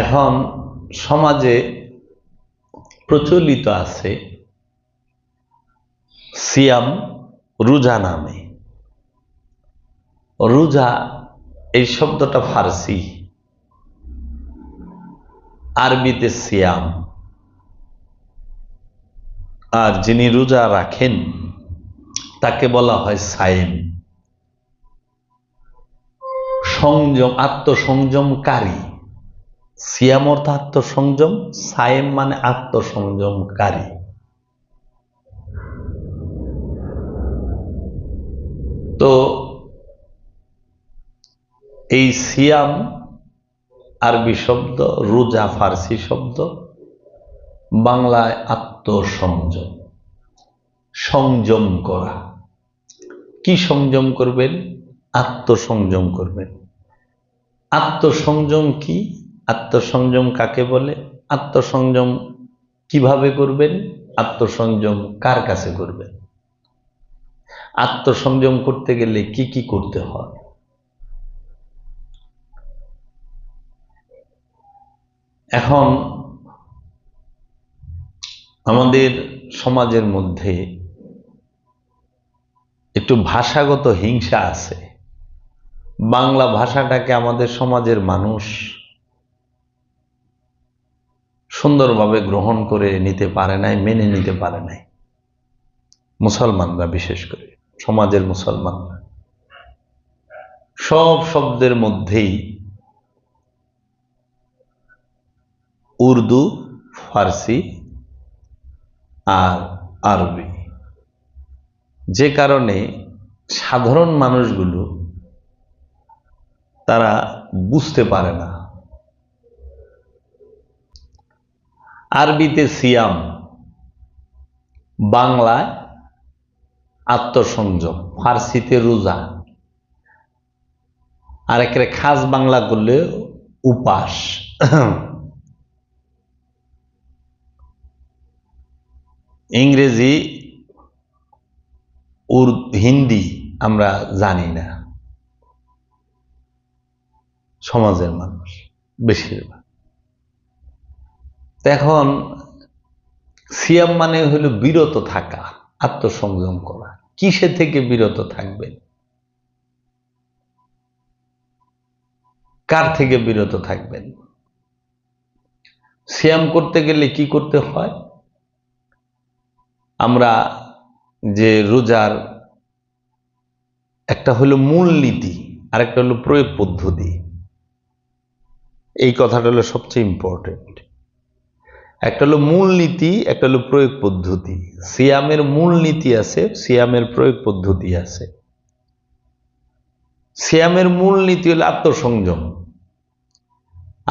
এখন সমাজে প্রচলিত আছে সিয়াম রোজা নামে। রোজা এই শব্দটা ফার্সি, আরবিতে সিয়াম। আর যিনি রোজা রাখেন তাকে বলা হয় সায়েম, সংযম, আত্মসংযমকারী। সিয়াম অর্থ আত্মসংযম, সায়েম মানে আত্মসংযমকারী। তো এই সিয়াম আরবি শব্দ, রোজা ফার্সি শব্দ, বাংলায় আত্মসংযম, সংযম করা। কি সংযম করবেন? আত্মসংযম করবেন। আত্মসংযম কি? আত্মসংযম কাকে বলে? আত্মসংযম কিভাবে করবেন? আত্মসংযম কার কাছে করবেন? আত্মসংযম করতে গেলে কি কি করতে হয়? এখন আমাদের সমাজের মধ্যে একটু ভাষাগত হিংসা আছে। বাংলা ভাষাটাকে আমাদের সমাজের মানুষ সুন্দরভাবে গ্রহণ করে নিতে পারে নাই, মেনে নিতে পারে নাই। মুসলমানরা, বিশেষ করে সমাজের মুসলমানরা, সব শব্দের মধ্যেই উর্দু, ফার্সি আর আরবি, যে কারণে সাধারণ মানুষগুলো তারা বুঝতে পারে না। আরবিতে সিয়াম, বাংলায় আত্মসংযম, ফার্সিতে রোজা, আর একেবারে খাস বাংলা করলে উপাস। ইংরেজি, হিন্দি আমরা জানি না সমাজের মানুষ বেশিরভাগ। এখন সিয়াম মানে হলো বিরত থাকা, আত্মসংযম করা। কিসে থেকে বিরত থাকবেন? কার থেকে বিরত থাকবেন? সিয়াম করতে গেলে কি করতে হয়? আমরা যে রোজার একটা হলো মূল নীতি আর একটা হলো প্রয়োগ পদ্ধতি, এই কথাটা হলো সবচেয়ে ইম্পর্টেন্ট। একটা হলো মূল নীতি, একটা হলো প্রয়োগ পদ্ধতি। সিয়ামের মূল নীতি আছে, সিয়ামের প্রয়োগ পদ্ধতি আছে। সিয়ামের মূল নীতি হলো আত্মসংযম,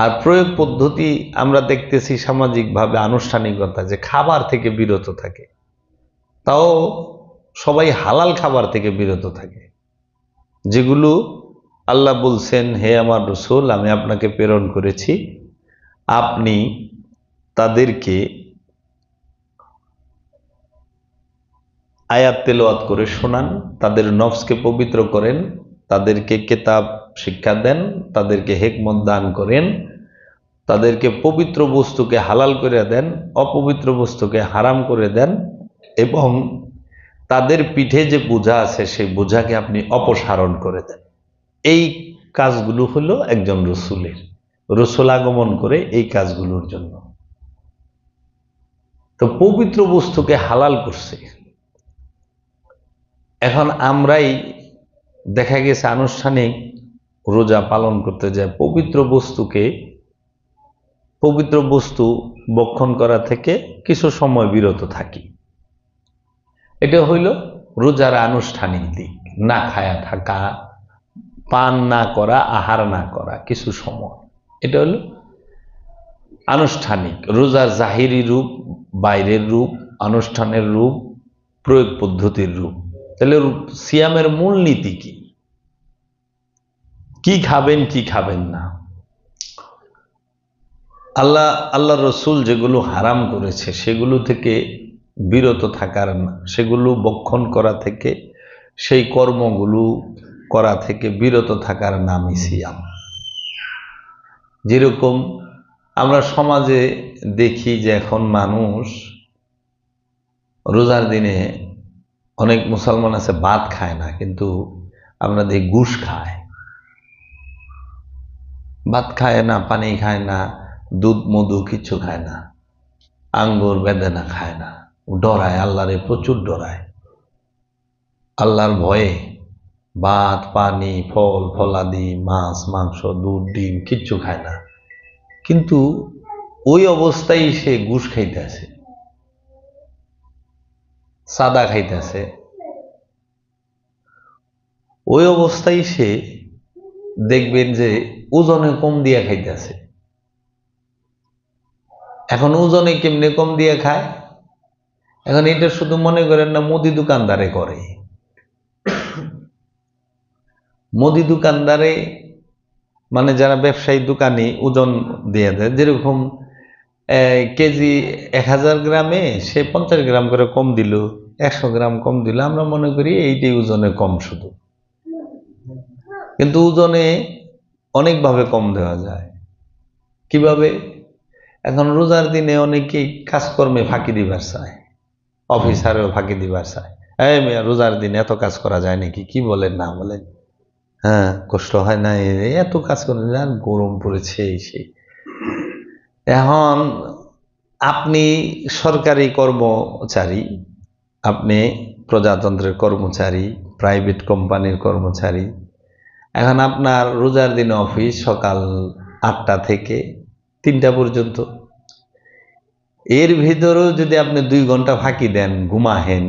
আর প্রয়োগ পদ্ধতি আমরা দেখতেছি সামাজিকভাবে আনুষ্ঠানিকতা, যে খাবার থেকে বিরত থাকে। তাও সবাই হালাল খাবার থেকে বিরত থাকে, যেগুলো আল্লাহ বলছেন, হে আমার রাসূল, আমি আপনাকে প্রেরণ করেছি, আপনি তাদেরকে আয়াত তেলাওয়াত করে শোনান, তাদের নফসকে পবিত্র করেন, তাদেরকে কিতাব শিক্ষা দেন, তাদেরকে হিকমত দান করেন, তাদেরকে পবিত্র বস্তুকে হালাল করে দেন, অপবিত্র বস্তুকে হারাম করে দেন, এবং তাদের পিঠে যে বোঝা আছে সেই বোঝাকে আপনি অপসারণ করে দেন। এই কাজগুলো হলো একজন রসুলের। রসুল আগমন করে এই কাজগুলোর জন্য। তো পবিত্র বস্তুকে হালাল করছে। এখন আমরাই দেখা গেছে আনুষ্ঠানিক রোজা পালন করতে যায় পবিত্র বস্তু ভক্ষণ করা থেকে কিছু সময় বিরত থাকি। এটা হইল রোজার আনুষ্ঠানিক দিক। না খায়া থাকা, পান না করা, আহার না করা কিছু সময়, এটা হলো আনুষ্ঠানিক। রোজার জাহিরি রূপ, বাইরের রূপ, আনুষ্ঠানের রূপ, প্রয়োগ পদ্ধতির রূপ। তাহলে সিয়ামের মূল নীতি কি? কি খাবেন, কি খাবেন না? আল্লাহ রসুল যেগুলো হারাম করেছে সেগুলো থেকে বিরত থাকার না, সেগুলো ভক্ষণ করা থেকে, সেই কর্মগুলো করা থেকে বিরত থাকার নামই সিয়াম। যেরকম আমরা সমাজে দেখি যে এখন মানুষ রোজার দিনে অনেক মুসলমান আছে ভাত খায় না, কিন্তু আমরা দেখি ঘুষ খায়। ভাত খায় না, পানি খায় না, দুধ মধু কিছু খায় না, আঙ্গুর বেদানা খায় না, ডরায়, আল্লাহরে প্রচুর ডরায়, আল্লাহর ভয়ে ভাত পানি ফল ফলাদি মাছ মাংস দুধ ডিম কিচ্ছু খায় না, কিন্তু ওই অবস্থায় সে ঘুষ খাইতেছে, সাদা খাইতেছে, ওই অবস্থায় সে দেখবেন যে ওজনে কম দিয়া খাইতেছে। এখন ওজনে কেমনে কম দিয়ে খায়? এখন এটা শুধু মনে করেন না মুদি দোকানদারে করে। মুদি দোকানদারে মানে যারা ব্যবসায়ী দোকানি ওজন দিয়ে দেয়, যেরকম কেজি 1000 গ্রামে সে 50 গ্রাম করে কম দিল, 100 গ্রাম কম দিল, আমরা মনে করি এইটাই ওজনে কম শুধু, কিন্তু ওজনে অনেকভাবে কম দেওয়া যায়। কিভাবে? এখন রোজার দিনে অনেকেই কাজকর্মে ফাঁকি দিবার চায়, অফিসারেও ফাঁকি দিবার চায়, এই মেয়া রোজার দিন এত কাজ করা যায় নাকি, কি বলেন না বলেন, হ্যাঁ কষ্ট হয় না, এত কাজ করে যান, গরম পড়েছে এই সেই। এখন আপনি সরকারি কর্মচারী, আপনি প্রজাতন্ত্রের কর্মচারী, প্রাইভেট কোম্পানির কর্মচারী, এখন আপনার রোজার দিন অফিস সকাল 8টা থেকে 3টা পর্যন্ত, এর ভিতরেও যদি আপনি 2 ঘন্টা ফাঁকি দেন, ঘুমাহেন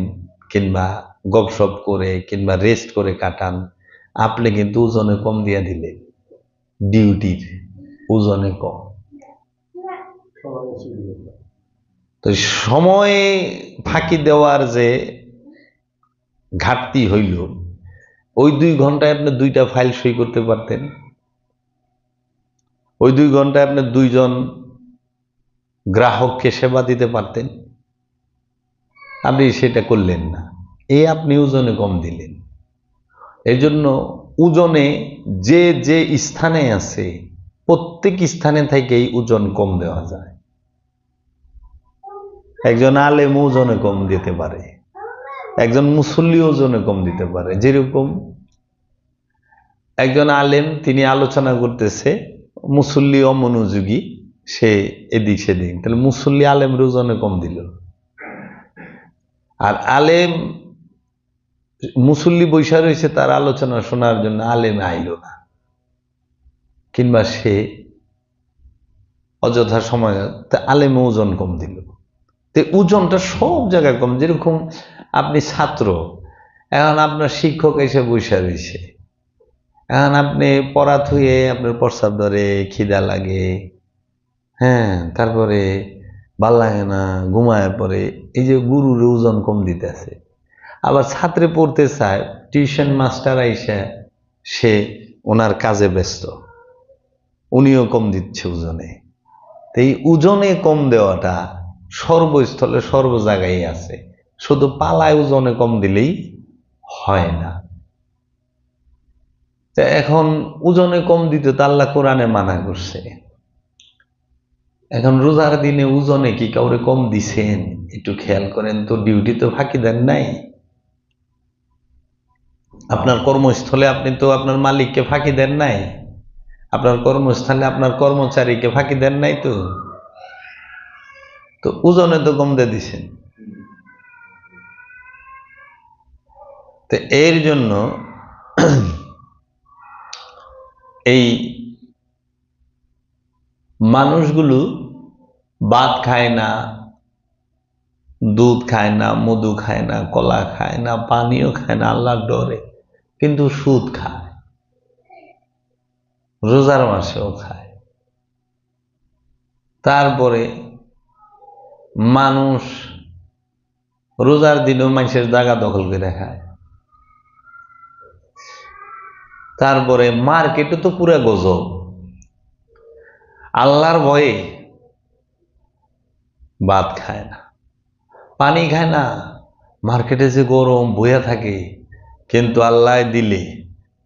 কিংবা গপসপ করে কিংবা রেস্ট করে কাটান, আপনি কিন্তু ওজনে কম দিয়ে দিলেন, ডিউটির ওজনে কম। তো সময়ে ফাঁকি দেওয়ার যে ঘাটতি হইল, ওই 2 ঘন্টায় আপনি 2টা ফাইল সই করতে পারতেন, ওই 2 ঘন্টায় আপনি 2 জন গ্রাহককে সেবা দিতে পারতেন, আপনি সেটা করলেন না, আপনি ওজনে কম দিলেন। এই জন্য ওজনে যে যে স্থানে আছে প্রত্যেক স্থানে থেকেই ওজন কম দেওয়া যায়। একজন আলেম ওজনে কম দিতে পারে, একজন মুসল্লি ওজনে কম দিতে পারে। যেরকম একজন আলেম তিনি আলোচনা করতেছে, মুসল্লি অমনোযোগী, সে এদিক সেদিক, তাহলে মুসল্লি আলেমের ওজনে কম দিল। আর আলেম মুসল্লি বৈশা রয়েছে তার আলোচনা শোনার জন্য, আলেম আইল না, কিংবা সে অযথা সময়, তা আলেমে ওজন কম দিল। তো ওজনটা সব জায়গায় কম। যেরকম আপনি ছাত্র, এখন আপনার শিক্ষক এসে বৈশা রয়েছে, এখন আপনি পড়া থুয়ে আপনার প্রস্রাব ধরে, খিদা লাগে, হ্যাঁ, তারপরে ভাল লাগে না, ঘুমায় পড়ে, এই যে গুরুর ওজন কম দিতেছে। আবার ছাত্রে পড়তে চায়, টিউশন মাস্টার আইসা সে ওনার কাজে ব্যস্ত, উনিও কম দিচ্ছে ওজনে। এই ওজনে কম দেওয়াটা সর্বস্থলে সর্ব জায়গায় আছে, শুধু পালায় ওজনে কম দিলেই হয় না। এখন ওজনে কম দিতে তো আল্লাহ কোরআনে মানা করছে। এখন রোজার দিনে ওজনে কি কাউরে কম দিছেন? একটু খেয়াল করেন তো, ডিউটি তো ফাঁকি দেন নাই। আপনার কর্মস্থলে আপনি তো আপনার মালিককে ফাঁকি দেন নাই, আপনার কর্মস্থলে আপনার কর্মচারীকে ফাঁকি দেন নাই, তো ওজনে তো কম দিয়ে দিছেন। তো এর জন্য এই মানুষগুলো ভাত খায় না, দুধ খায় না, মধু খায় না, কলা খায় না, পানিও খায় না আল্লাহর ডরে, কিন্তু সুদ খায়, রোজার মাসেও খায়। তারপরে মানুষ রোজার দিনেও মানুষের জায়গা দখল করে খায়। তারপরে মার্কেটে তো পুরা গজব, আল্লাহর ভয়ে ভাত খায় না, পানি খায় না, মার্কেটে যে গরম বইয়া থাকে, কিন্তু আল্লাহ দিলে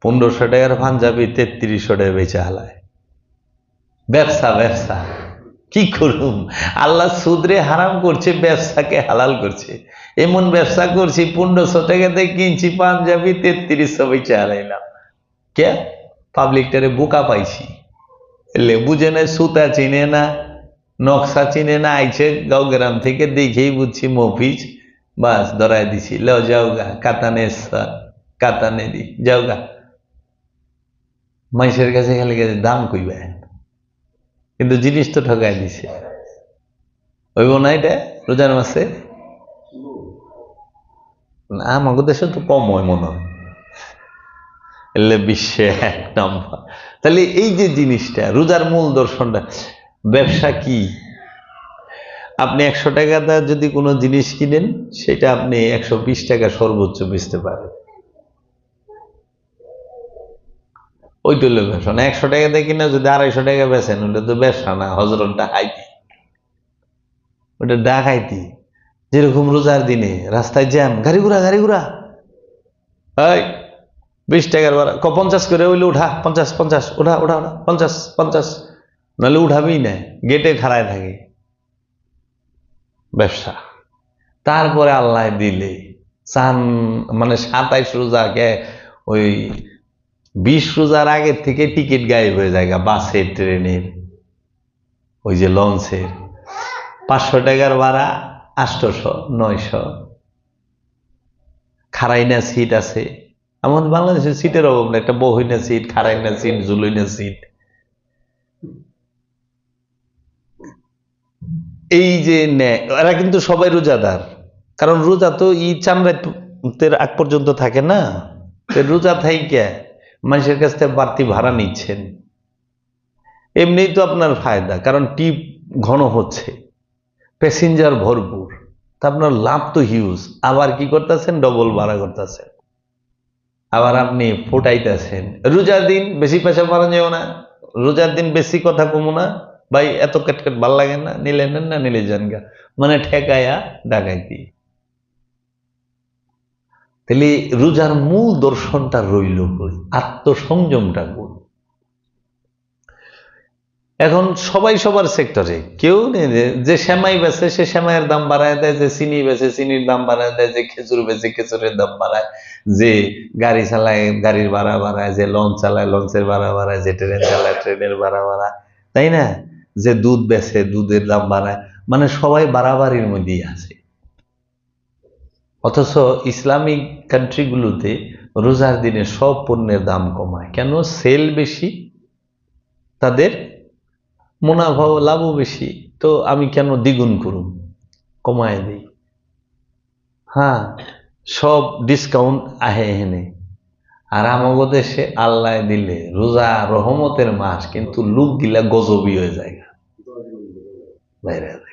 1500 টাকার পাঞ্জাবি 3300 টাকা বেচে হালায়। ব্যবসা ব্যবসা কি করুম? আল্লাহ সুদরে হারাম করছে, ব্যবসাকে হালাল করছে। এমন ব্যবসা করছি 1500 টাকাতে কিনছি পাঞ্জাবি, 3300 বেচে হারাইলাম। কে? পাবলিকটারে বোকা পাইছি। এলে বুঝে না, সুতা চিনে না, নকশা চিনে না, আইছে গাঁও গ্রাম থেকে, দেখেই বুঝছি মফিজ, বাস ধরাই দিছি, লো যাও গা, কাতানে কাতানে দি যাও গা। মানুষের কাছে খালি গেছে দাম কইবে, কিন্তু জিনিস তো ঠকাই দিছে। হইব না এটা রোজার মাসে? আমাদের দেশে তো কম হয় মনে হয়, এলে বিশ্বে 1 নম্বর। তাহলে এই যে জিনিসটা, রোজার মূল দর্শনটা, ব্যবসা কি? আপনি 100 টাকাতে যদি কোনো জিনিস কিনেন, সেটা আপনি 120 টাকা সর্বোচ্চ বেচতে পারেন। ওইটা হলো ব্যবসা না। 100 টাকাতে কিনে যদি 250 টাকা বেচেন, ওটা তো ব্যবসা না, হজরত ডাকাইতি। ওটা ডাকাইতি। যেরকম রোজার দিনে রাস্তায় জ্যাম, গাড়ি ঘোড়া এই 20 টাকার ভাড়া, 50 করে হইলে উঠা, 50 50 উঠা উঠা উঠা, 50 50, নাহলে উঠাবেই না, গেটে খাড়ায় থাকে। ব্যবসা। তারপরে আল্লাহ দিলে চান, মানে 27 রোজাকে ওই 20 রোজার আগের থেকে টিকিট গায়েব হয়ে যায়, বাসের, ট্রেনের, ওই যে লঞ্চের। 500 টাকার ভাড়া 800 900। খাড়াইনা সিট আছে, এমন বাংলাদেশের সিটের অভাব না, একটা বহিনা সিট, খাড়াইনা সিট, জুলইনা সিট। এই যে এরা কিন্তু সবাই রোজাদার, কারণ রোজা তো চান রাতের আগ পর্যন্ত থাকে না। রোজা থাইকা মানুষের কাছ থেকে বাড়তি ভাড়া নিচ্ছেন, এমনিই তো আপনার ফায়দা, কারণ টিপ ঘন হচ্ছে, প্যাসেঞ্জার ভরপুর, তা আপনার লাভ তো হিউজ। আবার কি করতেছেন? ডবল ভাড়া করতেছেন, আবার আপনি ফুটাইতেছেন। রোজার দিন বেশি পয়সা পাওয়া যাও না, রোজার দিন বেশি কথা কমো না, ভাই এত কেটকেট ভাল লাগে না, নিলে নেন না নিলে যান গা, মানে ঠেকায়া ডাকাইতি। তাহলে রোজার মূল দর্শনটা রইল কই? আত্মসংযমটা কই? এখন সবাই সবার সেক্টরে, কেউ নেই যে সেমাই বেচে সে সেমাইয়ের দাম বাড়ায় দেয়, যে চিনি বেচে চিনির দাম বাড়ায় দেয়, যে খেজুর বেচে খেজুরের দাম বাড়ায়, যে গাড়ি চালায় গাড়ির ভাড়া বাড়ায়, যে লঞ্চ চালায় লঞ্চের ভাড়া বাড়ায়, যে ট্রেন চালায় ট্রেনের ভাড়া বাড়ায়, তাই না? যে দুধ বেচে দুধের দাম বাড়ায়, মানে সবাই বাড়াবাড়ির মধ্যেই আছে। অথচ ইসলামিক কান্ট্রিগুলোতে রোজার দিনে সব পণ্যের দাম কমায় কেন? সেল বেশি, তাদের মুনাফা লাভও বেশি, তো আমি কেন দ্বিগুণ করুম, কমায় দিই। হ্যাঁ, সব ডিসকাউন্ট আহে এনে। আর আমাগো দেশে আল্লাহ দিলে রোজা রহমতের মাস, কিন্তু লোক গিলা গজবি হয়ে যায়, বাইরে যায়।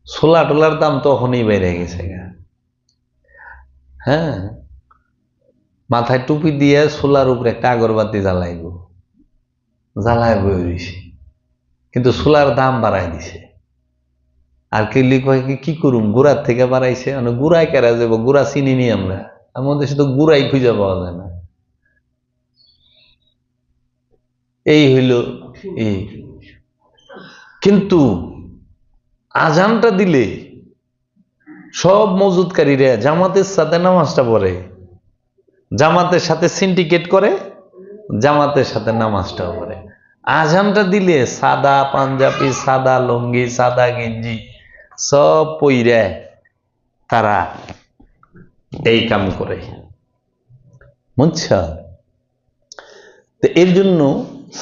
ছোলা টোলার দাম তখনই বেড়ে গেছে গা। হ্যাঁ, মাথায় টুপি দিয়ে ছোলার উপরে একটা আগরবাতি জ্বালাইব, জ্বালায় বই দিছে, কিন্তু ছোলার দাম বাড়াই দিছে। আর কি লিখে কি করুম, গুড়ার থেকে বাড়াইছে, মানে গুড়াই কেরা যাবো, গুড়া চিনি নি আমরা, আমাদের দেশে তো গুড়াই খুঁজে পাওয়া যায় না। এই হইল এই। কিন্তু আজানটা দিলে সব মজুদকারীরা জামাতের সাথে নামাজটা পড়ে, জামাতের সাথে সিন্ডিকেট করে, জামাতের সাথে নামাজটাও পড়ে। আজানটা দিলে সাদা পাঞ্জাবি, সাদা লুঙ্গি, সাদা গেঞ্জি সব পইরে তারা এই কাম করে, বুঝছ? তো এর জন্য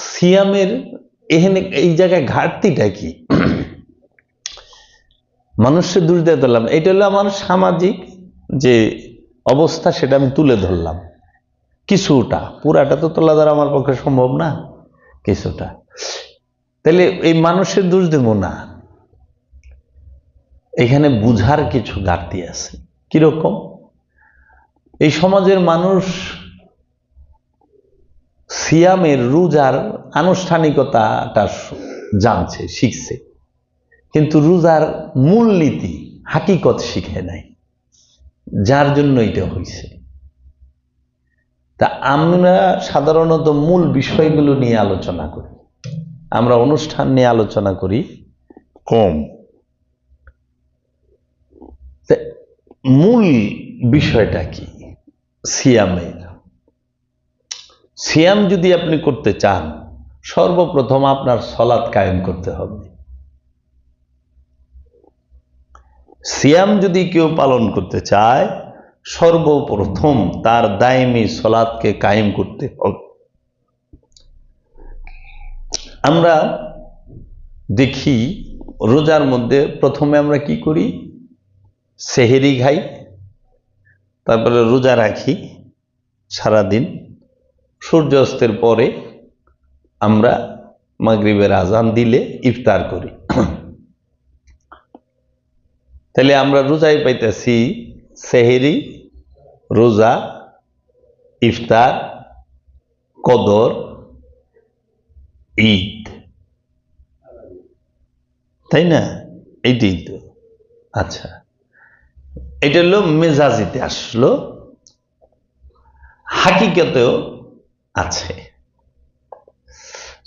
সিয়ামের এখানে এই জায়গায় ঘাটতিটা কি? মানুষের দোষ দিয়ে ধরলাম, এটা হলো আমার সামাজিক যে অবস্থা, সেটা আমি তুলে ধরলাম কিছুটা, পুরাটা তো তোলা ধরা আমার পক্ষে সম্ভব না, কিছুটা। তাহলে এই মানুষের দোষ দেব না, এখানে বুঝার কিছু ঘাটতি আছে। কিরকম? এই সমাজের মানুষ সিয়ামের, রোজার আনুষ্ঠানিকতাটা জানছে, শিখছে, কিন্তু রোজার মূলনীতি হাকিকত শিখে নাই, যার জন্য এটা হয়েছে। তা আমরা সাধারণত মূল বিষয়গুলো নিয়ে আলোচনা করি। আমরা অনুষ্ঠান নিয়ে আলোচনা করি কম। মূল বিষয়টা কি? সিয়ামের। সিয়াম যদি আপনি করতে চান, সর্বপ্রথম আপনার সালাত কায়েম করতে হবে। সিয়াম যদি কেউ পালন করতে চায়, সর্বপ্রথম তার দায়মি সালাতকে কায়েম করতে হবে। আমরা দেখি রোজার মধ্যে প্রথমে আমরা কি করি? সেহেরি খাই, তারপরে রোজা রাখি সারাদিন। সূর্যাস্তের পরে আমরা মাগরিবের আজান দিলে ইফতার করি। তাহলে আমরা রোজায় পাইতেছি সেহেরি, রোজা, ইফতার, কদর, ঈদ, তাই না? এইটাই তো। আচ্ছা, এটা হলো মেজাজিতে আসলো, হাকিকতেও আছে।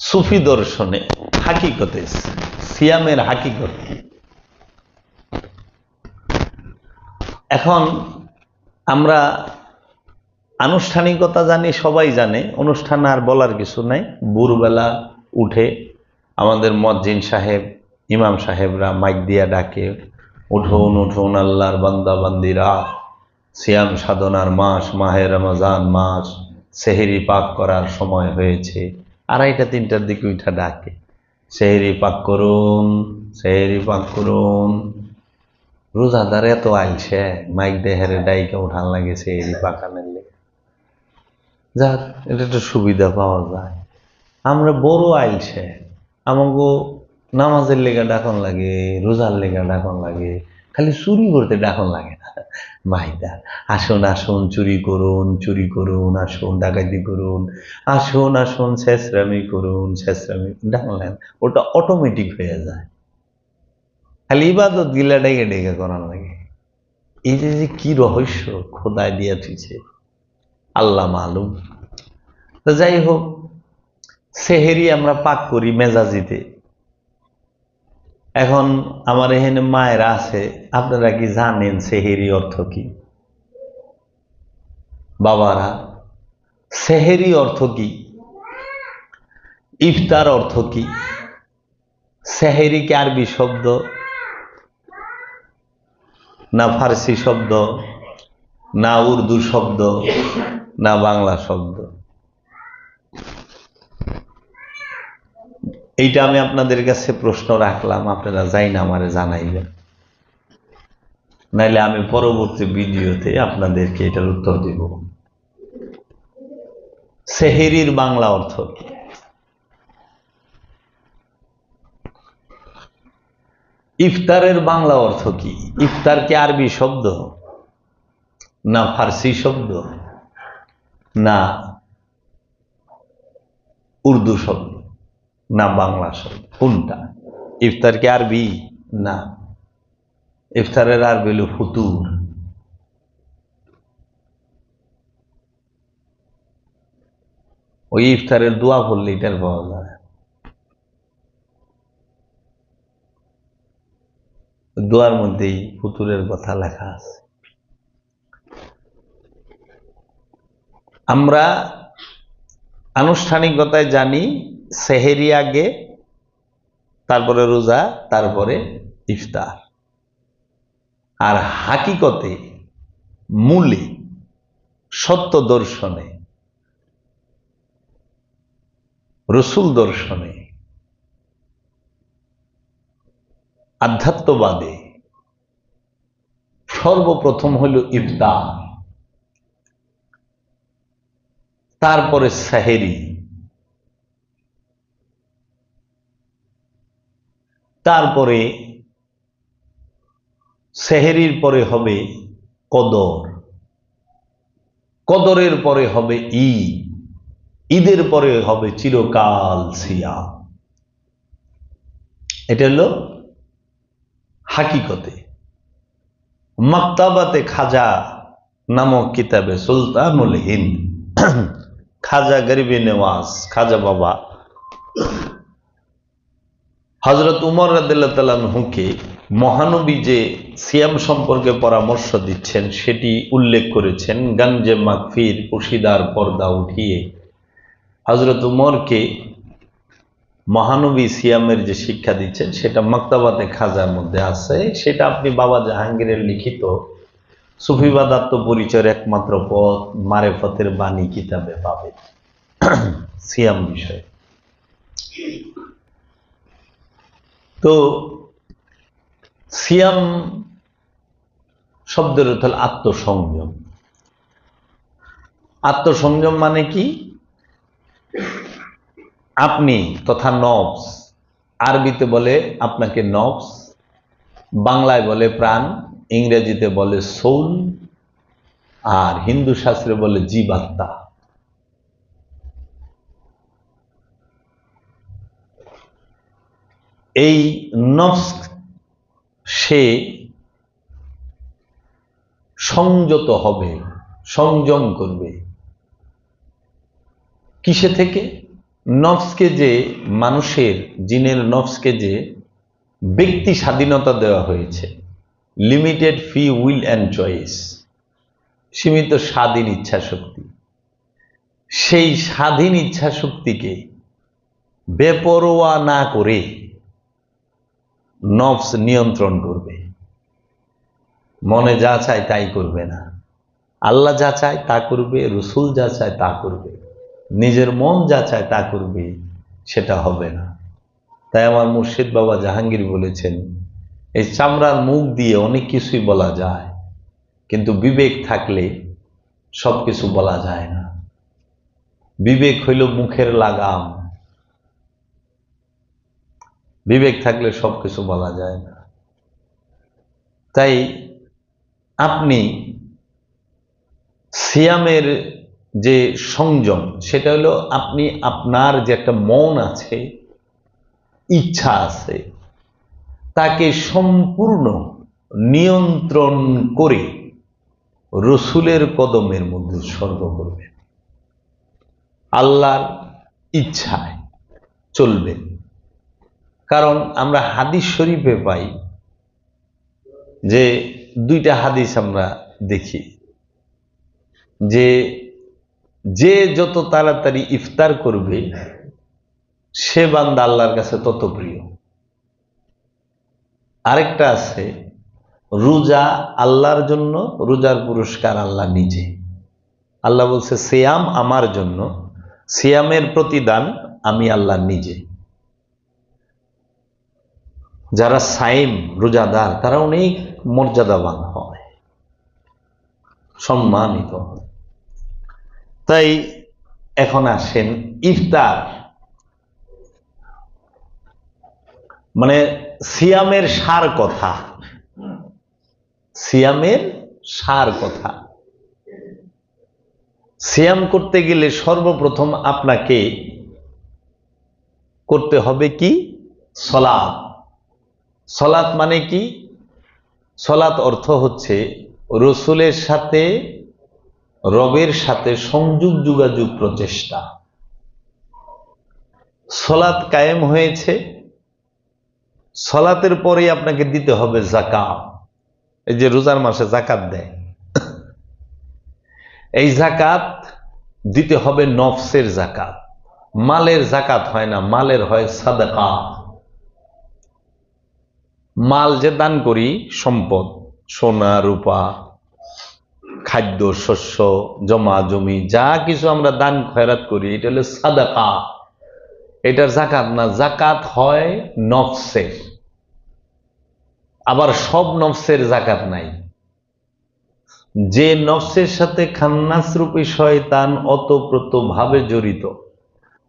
সুফি দর্শনে হাকিকতে সিয়ামের হাকিকত। এখন আমরা আনুষ্ঠানিকতা জানি, সবাই জানে, অনুষ্ঠান আর বলার কিছু নাই। ভোরবেলা উঠে আমাদের মুয়াজ্জিন সাহেব, ইমাম সাহেবরা মাইক দিয়া ডাকে, উঠুন উঠুন আল্লাহর বান্দা বান্দিরা, সিয়াম সাধনার মাস মাহে রমজান মাস, সেহেরি পাক করার সময় হয়েছে। 2:30-3টার দিকে উঠা ডাকে, সেহেরি পাক করুন, সেহেরি পাক করুন। রোজাদার এত আইলছে, মাইক দেহেরে ডাইকে উঠান লাগে সেহেরি পাকানের লেগে। যাক, এটা একটা সুবিধা পাওয়া যায়। আমরা বড় আইলছে, আমাকে নামাজের লেগা ডাকন লাগে, রোজার লেগা ডাকন লাগে, খালি চুরি করতে ডাকন লাগে না। মাইদা আসুন আসুন চুরি করুন, চুরি করুন, আসুন ডাকাতি করুন, আসুন আসুন শেষরামি করুন, শেষরামি ডাকলেন, ওটা অটোমেটিক হয়ে যায়। খালি ইবাদত গিলা ডেকে ডেকে করার লাগে। এই যে কি রহস্য খোদায় দিয়া থুইছে, আল্লাহ মালুম। তো যাই হোক, সেহেরি আমরা পাক করি মেজাজিতে। এখন আমার এখানে মায়েরা আছে, আপনারা কি জানেন সেহেরি অর্থ কি? বাবারা, সেহেরি অর্থ কি? ইফতার অর্থ কি? সেহেরি কি আরবি শব্দ, না ফার্সি শব্দ, না উর্দু শব্দ, না বাংলা শব্দ? এইটা আমি আপনাদের কাছে প্রশ্ন রাখলাম, আপনারা যাই না আমারে জানাইবেন, নাইলে আমি পরবর্তী ভিডিওতে আপনাদেরকে এটার উত্তর দিব। সেহেরির বাংলা অর্থ কি? ইফতারের বাংলা অর্থ কি? ইফতার কি আরবি শব্দ, না ফার্সি শব্দ, না উর্দু শব্দ, না বাংলা শব্দ? কোনটা? ইফতার কি আরবি? না, ইফতারের আরবি হলো ফুতুর। ওই ইফতারের দোয়া পড়লে এটার পাওয়া যায়। দোয়ার মধ্যেই ফুতুরের কথা লেখা আছে। আমরা আনুষ্ঠানিকতায় জানি সেহেরি আগে, তারপরে রোজা, তারপরে ইফতার। আর হাকিকতে মূলে সত্য দর্শনে, রসুল দর্শনে, আধ্যাত্মবাদে সর্বপ্রথম হইল ইফতার, তারপরে সেহেরি, তারপরে সেহেরির পরে হবে কদর, কদরের পরে হবে ঈদ, ঈদের পরে হবে চিরকাল সিয়াম। এটা হলো হাকিকতে। মাকতাবাতে খাজা নামক কিতাবে সুলতানুল হিন্দ খাজা গরিবে নেওয়াজ, খাজা বাবা হযরত উমর রাদিয়াল্লাহু তাআলা আনহুকে মহানবী যে সিয়াম সম্পর্কে পরামর্শ দিচ্ছেন সেটি উল্লেখ করেছেন। গঞ্জে মাগফির কুশিদার পর্দা উঠিয়ে হযরত উমরকে মহানবী সিয়ামের যে শিক্ষা দিচ্ছেন সেটা মাকতাবাতে খাজার মধ্যে আছে। সেটা আপনি বাবা জাহাঙ্গীরের লিখিত সুফিবাদ আত্মপরিচয়ের একমাত্র পথ মারেফতের বাণী কিতাবে পাবেন সিয়াম বিষয়ে। তো সিয়াম শব্দের অর্থ হল আত্মসংযম। আত্মসংযম মানে কি? আপনি তথা নফস, আরবিতে বলে আপনাকে নফস, বাংলায় বলে প্রাণ, ইংরেজিতে বলে সোল, আর হিন্দু শাস্ত্রে বলে জীবাত্মা। এই নফস সে সংযত হবে, সংযম করবে। কিসে থেকে? নফসকে যে মানুষের, জিনের নফসকে যে ব্যক্তি স্বাধীনতা দেওয়া হয়েছে, limited free will and choice, সীমিত স্বাধীন ইচ্ছা শক্তি, সেই স্বাধীন ইচ্ছা শক্তিকে বেপরোয়া না করে নফস নিয়ন্ত্রণ করবে। মনে যা চায় তাই করবে না, আল্লাহ যা চায় তা করবে, রসুল যা চায় তা করবে, নিজের মন যা চায় তা করবে, সেটা হবে না। তাই আমার মুর্শিদ বাবা জাহাঙ্গীর বলেছেন, এই চামড়ার মুখ দিয়ে অনেক কিছুই বলা যায়, কিন্তু বিবেক থাকলে সবকিছু বলা যায় না। বিবেক হইল মুখের লাগাম, বিবেক থাকলে সবকিছু বলা যায় না। তাই আপনি সিয়ামের যে সংযম, সেটা হলো আপনি আপনার যে একটা মন আছে, ইচ্ছা আছে, তাকে সম্পূর্ণ নিয়ন্ত্রণ করে রসুলের কদমের মধ্যে উৎসর্গ করবেন। আল্লাহর ইচ্ছায় চলবেন। কারণ আমরা হাদিস শরীফে পাই যে দুইটা হাদিস আমরা দেখি যে যে যত তাড়াতাড়ি ইফতার করবে সে বান্দা আল্লাহর কাছে তত প্রিয়। আরেকটা আছে, রোজা আল্লাহর জন্য, রোজার পুরস্কার আল্লাহ নিজে। আল্লাহ বলছে সিয়াম আমার জন্য, সিয়ামের প্রতিদান আমি আল্লাহ নিজে। যারা সাইম, রোজাদার, তারা অনেক মর্যাদাবান হয়, সম্মানিত হয়। তাই এখন আসেন ইফতার, মানে সিয়ামের সার কথা, সিয়ামের সার কথা। সিয়াম করতে গেলে সর্বপ্রথম আপনাকে করতে হবে কি? সলাত। সলাত মানে কি? সলাত অর্থ হচ্ছে রসুলের সাথে, রবের সাথে সংযোগ যোগাযোগ প্রচেষ্টা। সলাত কায়েম হয়েছে, সলাতের পরেই আপনাকে দিতে হবে যাকাত। এই যে রোজার মাসে যাকাত দেয়, এই যাকাত দিতে হবে নফসের যাকাত। মালের যাকাত হয় না, মালের হয় সাদাকা। মাল যে দান করি, সম্পদ, সোনা রূপা, খাদ্য শস্য, জমা জমি, যা কিছু আমরা দান খয়রাত করি, এটা হলো সাদাকা। এটার যাকাত না, যাকাত হয় নফসের। আবার সব নফসের যাকাত নাই। যে নফসের সাথে খান্নাস রূপী শয়তান অতপ্রত ভাবে জড়িত,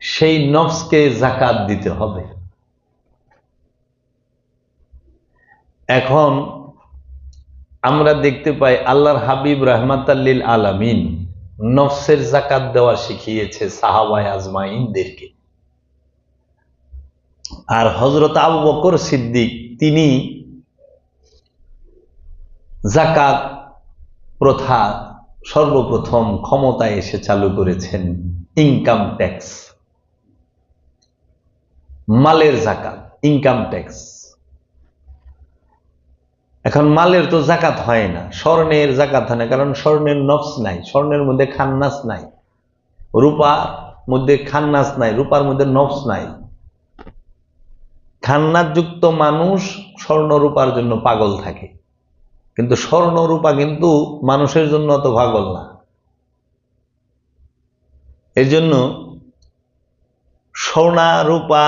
সেই নফসকে যাকাত দিতে হবে। এখন আমরা দেখতে পাই আল্লাহর হাবিব রাহমাতাল লিল আলামিন নফসের যাকাত দেওয়া শিখিয়েছে সাহাবায়ে আজমাইনদেরকে। আর হযরত আবু বকর সিদ্দিক তিনি যাকাত প্রথা সর্বপ্রথম ক্ষমতায় এসে চালু করেছেন। ইনকাম ট্যাক্স, মালের যাকাত, ইনকাম ট্যাক্স। এখন মালের তো জাকাত হয় না, স্বর্ণের জাকাত হয় না, কারণ স্বর্ণের নফস নাই, স্বর্ণের মধ্যে খান্নাস নাই, রূপার মধ্যে খান্নাস নাই, রূপার মধ্যে নফস নাই। খান্নাস যুক্ত মানুষ স্বর্ণ রূপার জন্য পাগল থাকে, কিন্তু স্বর্ণ রূপা কিন্তু মানুষের জন্য অত পাগল না। এই জন্য সোনা রূপা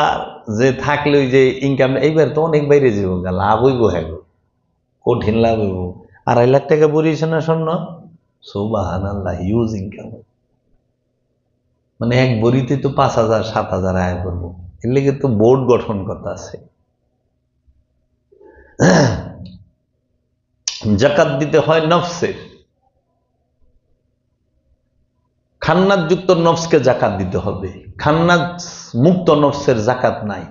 যে থাকলে ওই যে ইনকাম, এইবার তো অনেক বাইরে যাব, লাভ হইব, হ্যাঁ কঠিন লাভ হইব। 2.5 লাখ টাকা বলিয়েছে না স্বর্ণ, সুবহানাল্লাহ, হিউজ ইনকাম। মানে এক বড়িতে তো 5,000 7,000 আয় করবো, এর লেগে তো বোর্ড গঠন করতে আছে। জাকাত দিতে হয় নফসের, খান্নাত যুক্ত নফসকে জাকাত দিতে হবে। খান্নাত মুক্ত নফসের জাকাত নাই।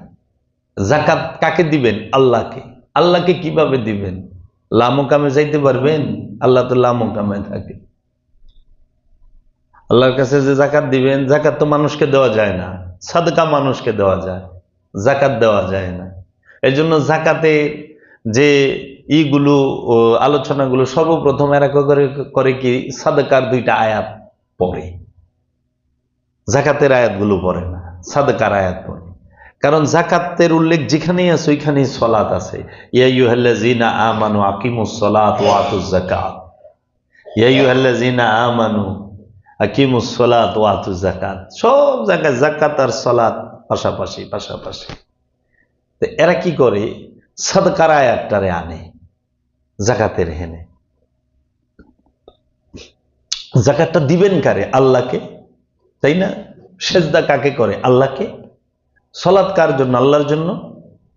জাকাত কাকে দিবেন? আল্লাহকে। আল্লাহকে কিভাবে দিবেন? লামকামে যাইতে পারবেন? আল্লাহ তো লামকামে থাকে। আল্লাহর কাছে যে জাকাত দিবেন, জাকাত তো মানুষকে দেওয়া যায় না, সাদকা মানুষকে দেওয়া যায়, জাকাত দেওয়া যায় না। এই জন্য জাকাতে যে ইগুলো আলোচনাগুলো সর্বপ্রথম এরা করে কি, সাদকার 2টা আয়াত পড়ে, জাকাতের আয়াতগুলো পড়ে না, সাদকার আয়াত পড়ে। কারণ জাকাতের উল্লেখ যেখানেই আছে ওইখানেই সলাত আছে। ইয়া আইয়ুহাল্লাযীনা আমানু আকিমুস সালাত ওয়া আতুজ যাকাত, ইয়া আইয়ুহাল্লাযীনা আমানু আকিমুস সালাত ওয়া আতুজ যাকাত, সব জায়গায় যাকাত আর সালাত পাশাপাশি পাশাপাশি। তো এরা কি করে, সাদকার আয়াতটারে আনে জাকাতের হেনে। জাকাতটা দিবেন কারে? আল্লাহকে, তাই না? সেজদা কাকে করে? আল্লাহকে। সালাত কার জন্য? আল্লাহর জন্য।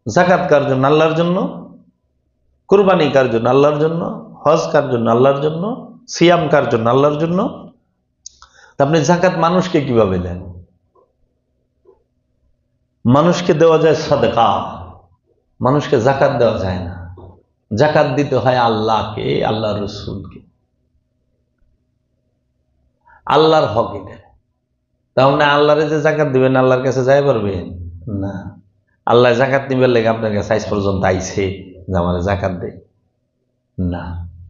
যাকাত কার জন্য? আল্লাহর জন্য। কুরবানি কার জন্য? আল্লাহর জন্য। হজ কার জন্য? আল্লাহর জন্য। সিয়াম কার জন্য? আল্লাহর জন্য। আপনি জাকাত মানুষকে কিভাবে দেন? মানুষকে দেওয়া যায় সাদকা, মানুষকে জাকাত দেওয়া যায় না। জাকাত দিতে হয় আল্লাহকে, আল্লাহ রসুলকে। আল্লাহর হক এটা। তাহলে আল্লাহরে যে জাকাত দিবেন, আল্লাহর কাছে যাই পারবেন না। আল্লাহ জাকাত নিবার লেগে আপনার কাছে আজ পর্যন্ত আইছে যে আমার জাকাত দেয় না।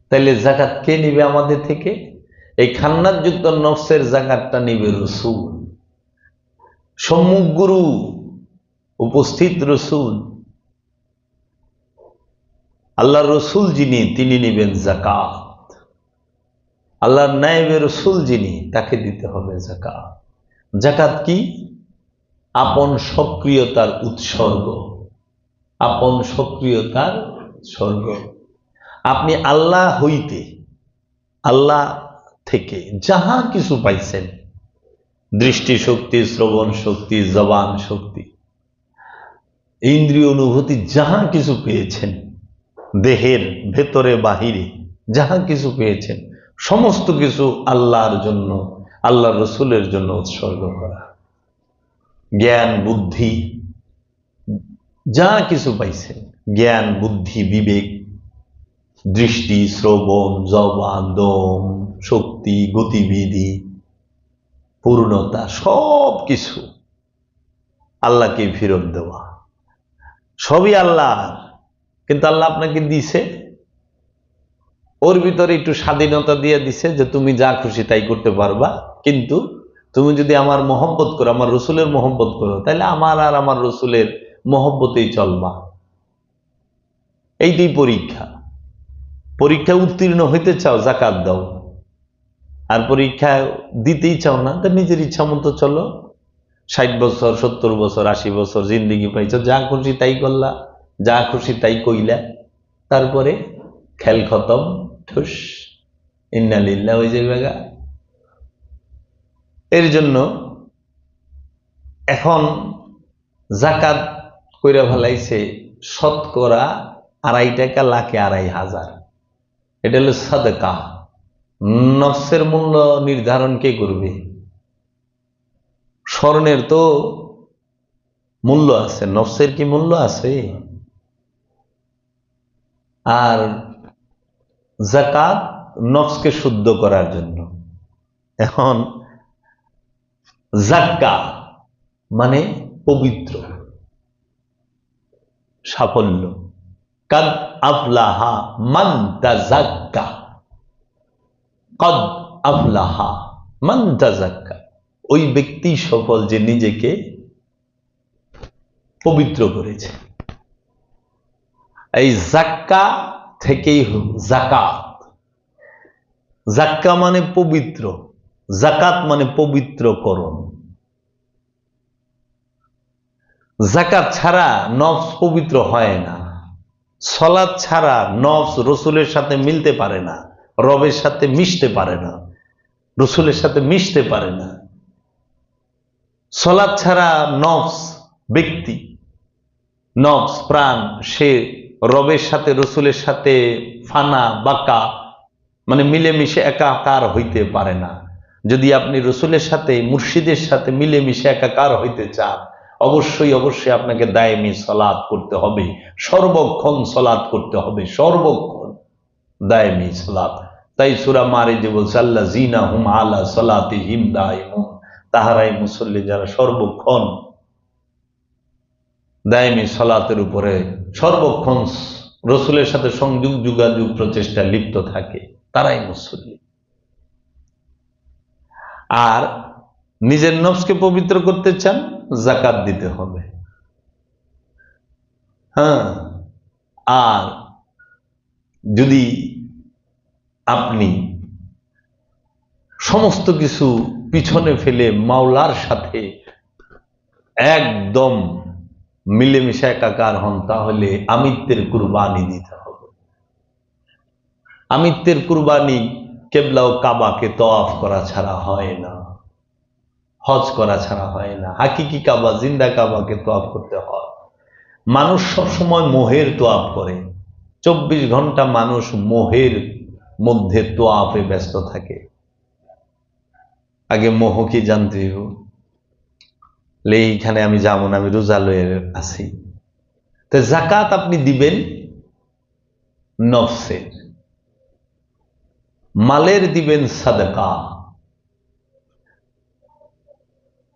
তাইলে জাকাত কে নিবে আমাদের থেকে? এই খান্নাত যুক্ত নফসের জাকাতটা নিবে রসুল, সম্মুখ গুরু, উপস্থিত রসুল। আল্লাহর রসুল যিনি, তিনি নিবেন জাকাত। আল্লাহর নায়েবে রসুল যিনি, তাকে দিতে হবে জাকাত। জাকাত কি? আপন সক্রিয়তার উৎসর্গ, আপন সক্রিয়তার উৎসর্গ। আপনি আল্লাহ হইতে, আল্লাহ থেকে যাহা কিছু পাইছেন, দৃষ্টি শক্তি, শ্রবণ শক্তি, জবান শক্তি, ইন্দ্রিয় অনুভূতি, যাহা কিছু পেয়েছেন, দেহের ভেতরে বাহিরে যাহা কিছু পেয়েছেন, সমস্ত কিছু আল্লাহর জন্য, আল্লাহ রসুলের জন্য উৎসর্গ করা। জ্ঞান বুদ্ধি যা কিছু পাইছেন, জ্ঞান বুদ্ধি বিবেক, দৃষ্টি শ্রবণ জবান দম শক্তি গতিবিধি পূর্ণতা, সব কিছু আল্লাহকে ফেরত দেওয়া। সবই আল্লাহর, কিন্তু আল্লাহ আপনাকে দিছে, ওর ভিতরে একটু স্বাধীনতা দিয়ে দিছে যে তুমি যা খুশি তাই করতে পারবা, কিন্তু তুমি যদি আমার মহব্বত করো, আমার রসুলের মহব্বত করো, তাহলে আমার আর আমার রসুলের মহব্বতেই চলবা। এইটাই পরীক্ষা। পরীক্ষা উত্তীর্ণ হইতে চাও, জাকাত দাও। আর পরীক্ষা দিতেই চাও না, তা নিজের ইচ্ছা মতো চলো। 60 বছর 70 বছর 80 বছর জিন্দিগি পাইছো, যা খুশি তাই করলা, যা খুশি তাই কইলা, তারপরে খেল খতম, ঠুস, ইন্না লিল্লাহ হয়ে যাবে গা। এর জন্য এখন জাকাত কইরা ফেলাইছে শতকরা 2.5 টাকা লাখে 2.5 হাজার। এটা হলো সাদকা। নফসের মূল্য নির্ধারণ কে করবে? স্বর্ণের তো মূল্য আছে, নফসের কি মূল্য আছে? আর জাকাত নফসকে শুদ্ধ করার জন্য। এখন জাক্কা মানে পবিত্র, সাফল্য। কাদ আফলাহা মান তাযাক্কা, কাদ আফলাহা মান তাযাক্কা, ওই ব্যক্তি সফল যে নিজেকে পবিত্র করেছে। এই জাক্কা থেকেই জাকাত। জাক্কা মানে পবিত্র, জাকাত মানে পবিত্রকরণ। জাকাত ছাড়া নফস পবিত্র হয় না, সালাত ছাড়া নফস রসুলের সাথে মিলতে পারে না, রবের সাথে মিশতে পারে না, রসুলের সাথে মিশতে পারে না। সালাত ছাড়া নফস, ব্যক্তি, নফস, প্রাণ, সে রবের সাথে রসুলের সাথে ফানা বাঁকা মানে মিলেমিশে একাকার হইতে পারে না। যদি আপনি রসুলের সাথে মুর্শিদের সাথে মিলেমিশে একাকার হইতে চান, অবশ্যই অবশ্যই আপনাকে দায়েমি সালাত করতে হবে, সর্বক্ষণ সালাত করতে হবে, সর্বক্ষণ দায়েমি সালাত। তাই সূরা মারিজে বলছে আল্লাযীনা হুম আলা সালাতিহিম দায়িমুন, তাহারাই মুসল্লি যারা সর্বক্ষণ দায়েমি সালাতের উপরে সর্বক্ষণ রসুলের সাথে সংযোগ যোগাযোগ প্রচেষ্টা লিপ্ত থাকে, তারাই মুসল্লি। আর নিজের নফসকে পবিত্র করতে চান, যাকাত দিতে হবে। হ্যাঁ, আর যদি আপনি সমস্ত কিছু পিছনে ফেলে মাওলার সাথে একদম মিলেমিশে একাকার হন, তাহলে আমিত্বের কুরবানি দিতে হবে। আমিত্বের কুরবানি কেবলা ও কাবাকে তওয়াফ করা ছাড়া হয় না, হজ করা ছাড়া হয় না। হাকিকি কাবা, জিন্দা কাবাকে তওয়াফ করতে হয়। মানুষ সবসময় মোহের তোয়াফ করে, 24 ঘন্টা মানুষ মোহের মধ্যে তোয়াফে ব্যস্ত থাকে। আগে মোহ কি জানতে হবে, এইখানে আমি যাবো না, আমি রোজা লয়ে আছি। তো যাকাত আপনি দিবেন নফসের, মালের দিবেন সাদকা।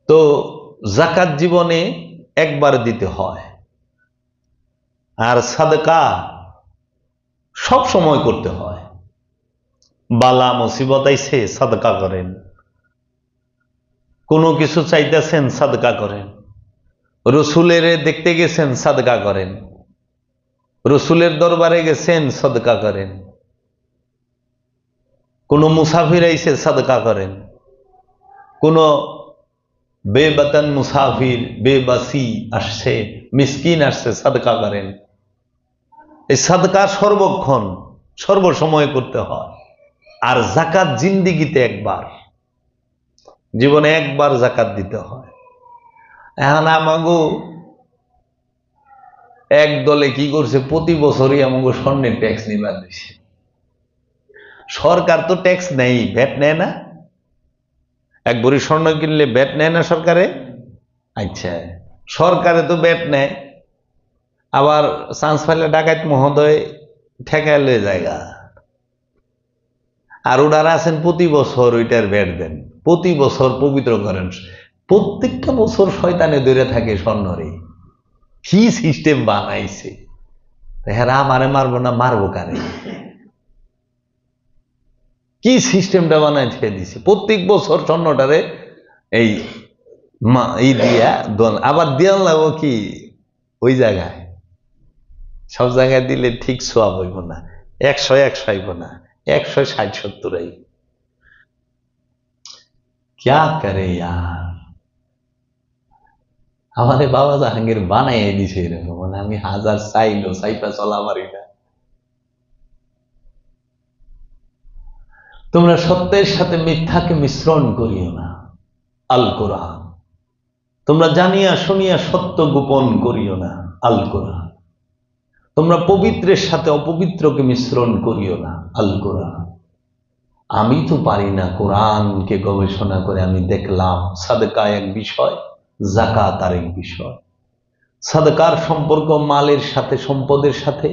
তো যাকাত জীবনে একবার দিতে হয়, আর সাদকা সব সময় করতে হয়। বালা মুসিবত আইছে, সাদকা করেন। কোনো কিছু চাইতেছেন, সাদকা করেন। রসুলের দেখতে গেছেন, সাদকা করেন। রসুলের দরবারে গেছেন, সাদকা করেন। কোনো মুসাফির আইছে, সাদকা করেন। কোনো বেবাতান মুসাফির, বেবাসি আসছে, মিসকিন আসছে, সাদকা করেন। এই সাদকা সর্বক্ষণ সর্বসময় করতে হয়। আর যাকাত জিন্দিগিতে একবার, জীবনে একবার যাকাত দিতে হয়। এখন আমাগো এক দলে কি করছে, প্রতি বছরই আমাগো স্বর্ণের ট্যাক্স নিবার দিছে। সরকার তো ট্যাক্স নেই, ভ্যাট নেয় না। এক ভরি স্বর্ণ কিনলে ভ্যাট নেয় না সরকারে? আচ্ছা, সরকারে তো ভ্যাট নেয়, আবার চান্স পাইলে ডাকাত মহোদয় ঠেকায় লয়ে জায়গা। আর ওনারা আছেন প্রতি বছর ওইটার ভ্যাট দেন, প্রতি বছর পবিত্র করেন। প্রত্যেকটা বছর শয়তানে ধরে থাকে স্বর্ণরে। কি সিস্টেম বানাইছে! হ্যাঁ, আমারে মারবো না, মারবো কারে? কি সিস্টেমটা বানাই থেকে দিছে! প্রত্যেক বছর স্বর্ণটারে এই দিয়া আবার দেওয়ান লাগবো কি ওই জায়গায়, সব জায়গায় দিলে ঠিক সোয়াব হইব না, 100 হইব না, 160-70। ক্যা করে यार! আমাদের বাবা জাহাঙ্গীর বানাইয়ে দিছে এরকম, মানে আমি হাজার চাইলো চাইপা চলা পারি না। তোমরা সত্যের সাথে মিথ্যাকে মিশ্রণ করিও না, আল কোরআন। তোমরা জানিয়া শুনিয়া সত্য গোপন করিও না, আল কোরআন। তোমরা পবিত্রের সাথে অপবিত্রকে মিশ্রণ করিও না, আল কোরআন। আমি তো পারি না, কোরআনকে গবেষণা করে আমি দেখলাম সাদকা এক বিষয়, যাকাত আরেক বিষয়। সাদকার সম্পর্ক মালের সাথে, সম্পদের সাথে।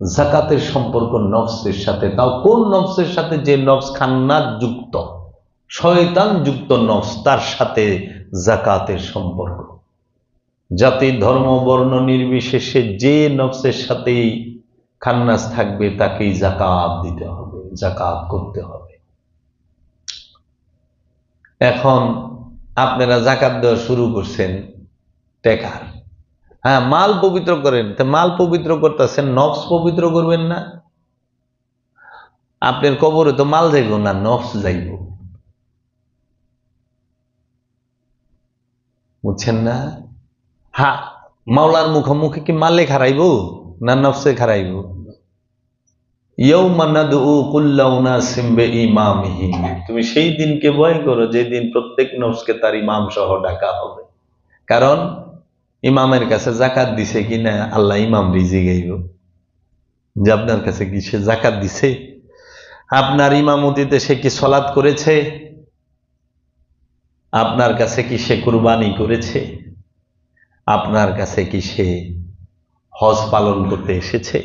যাকাতের সম্পর্ক নফসের সাথে। তাও কোন নফসের সাথে? যে নফস খান্নাত যুক্ত, শয়তান যুক্ত নফস, তার সাথে যাকাতের সম্পর্ক। জাতি ধর্ম বর্ণ নির্বিশেষে যে নফসের সাথেই খান্নাস থাকবে তাকেই যাকাত দিতে হবে, যাকাত করতে হবে। এখন আপনারা যাকাত দেওয়া শুরু করছেন টাকার। হ্যাঁ, মাল পবিত্র করেন, তা মাল পবিত্র করতেছেন, নফস পবিত্র করবেন না? আপনার কবরে তো মাল যাইব না, নফস যাইব, বুঝছেন না? হ্যাঁ, মাওলার মুখোমুখি কি মালে খারাইব না নফসে খারাইব? তুমি সেই দিনকে ভয় করো যেদিন প্রত্যেক নফসকে তার ইমাম সহ ডাকা হবে। কারণ ইমামের কাছে যাকাত দিছে কিনা আল্লাহ ইমাম রিজি গাইব যে আপনার কাছে কি সে যাকাত দিছে, আপনার ইমামতিতে সে কি সলাৎ করেছে, আপনার কাছে কি সে কুরবানি করেছে, আপনার কাছে কি সে হজ পালন করতে এসেছে?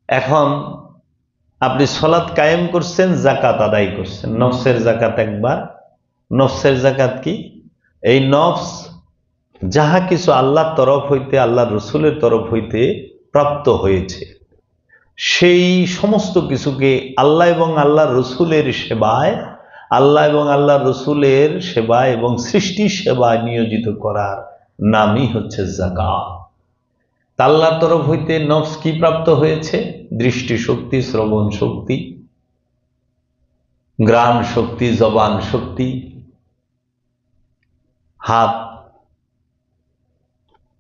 এখন আপনি সলাৎ কায়েম করছেন, যাকাত আদায় করছেন, নফসের যাকাত একবার। নফসের যাকাত কি? এই নফস যাহা কিছু আল্লাহর তরফ হইতে, আল্লাহ রসুলের তরফ হইতে প্রাপ্ত হয়েছে, সেই সমস্ত কিছুকে আল্লাহ এবং আল্লাহ রসুলের সেবায়, আল্লাহ এবং আল্লাহ রসুলের সেবায় এবং সৃষ্টির সেবায় নিয়োজিত করার নামই হচ্ছে যাকাত। আল্লাহর তরফ হইতে নফস কি প্রাপ্ত হয়েছে? দৃষ্টি শক্তি, শ্রবণ শক্তি, ঘ্রাণ শক্তি, জবান শক্তি, হাত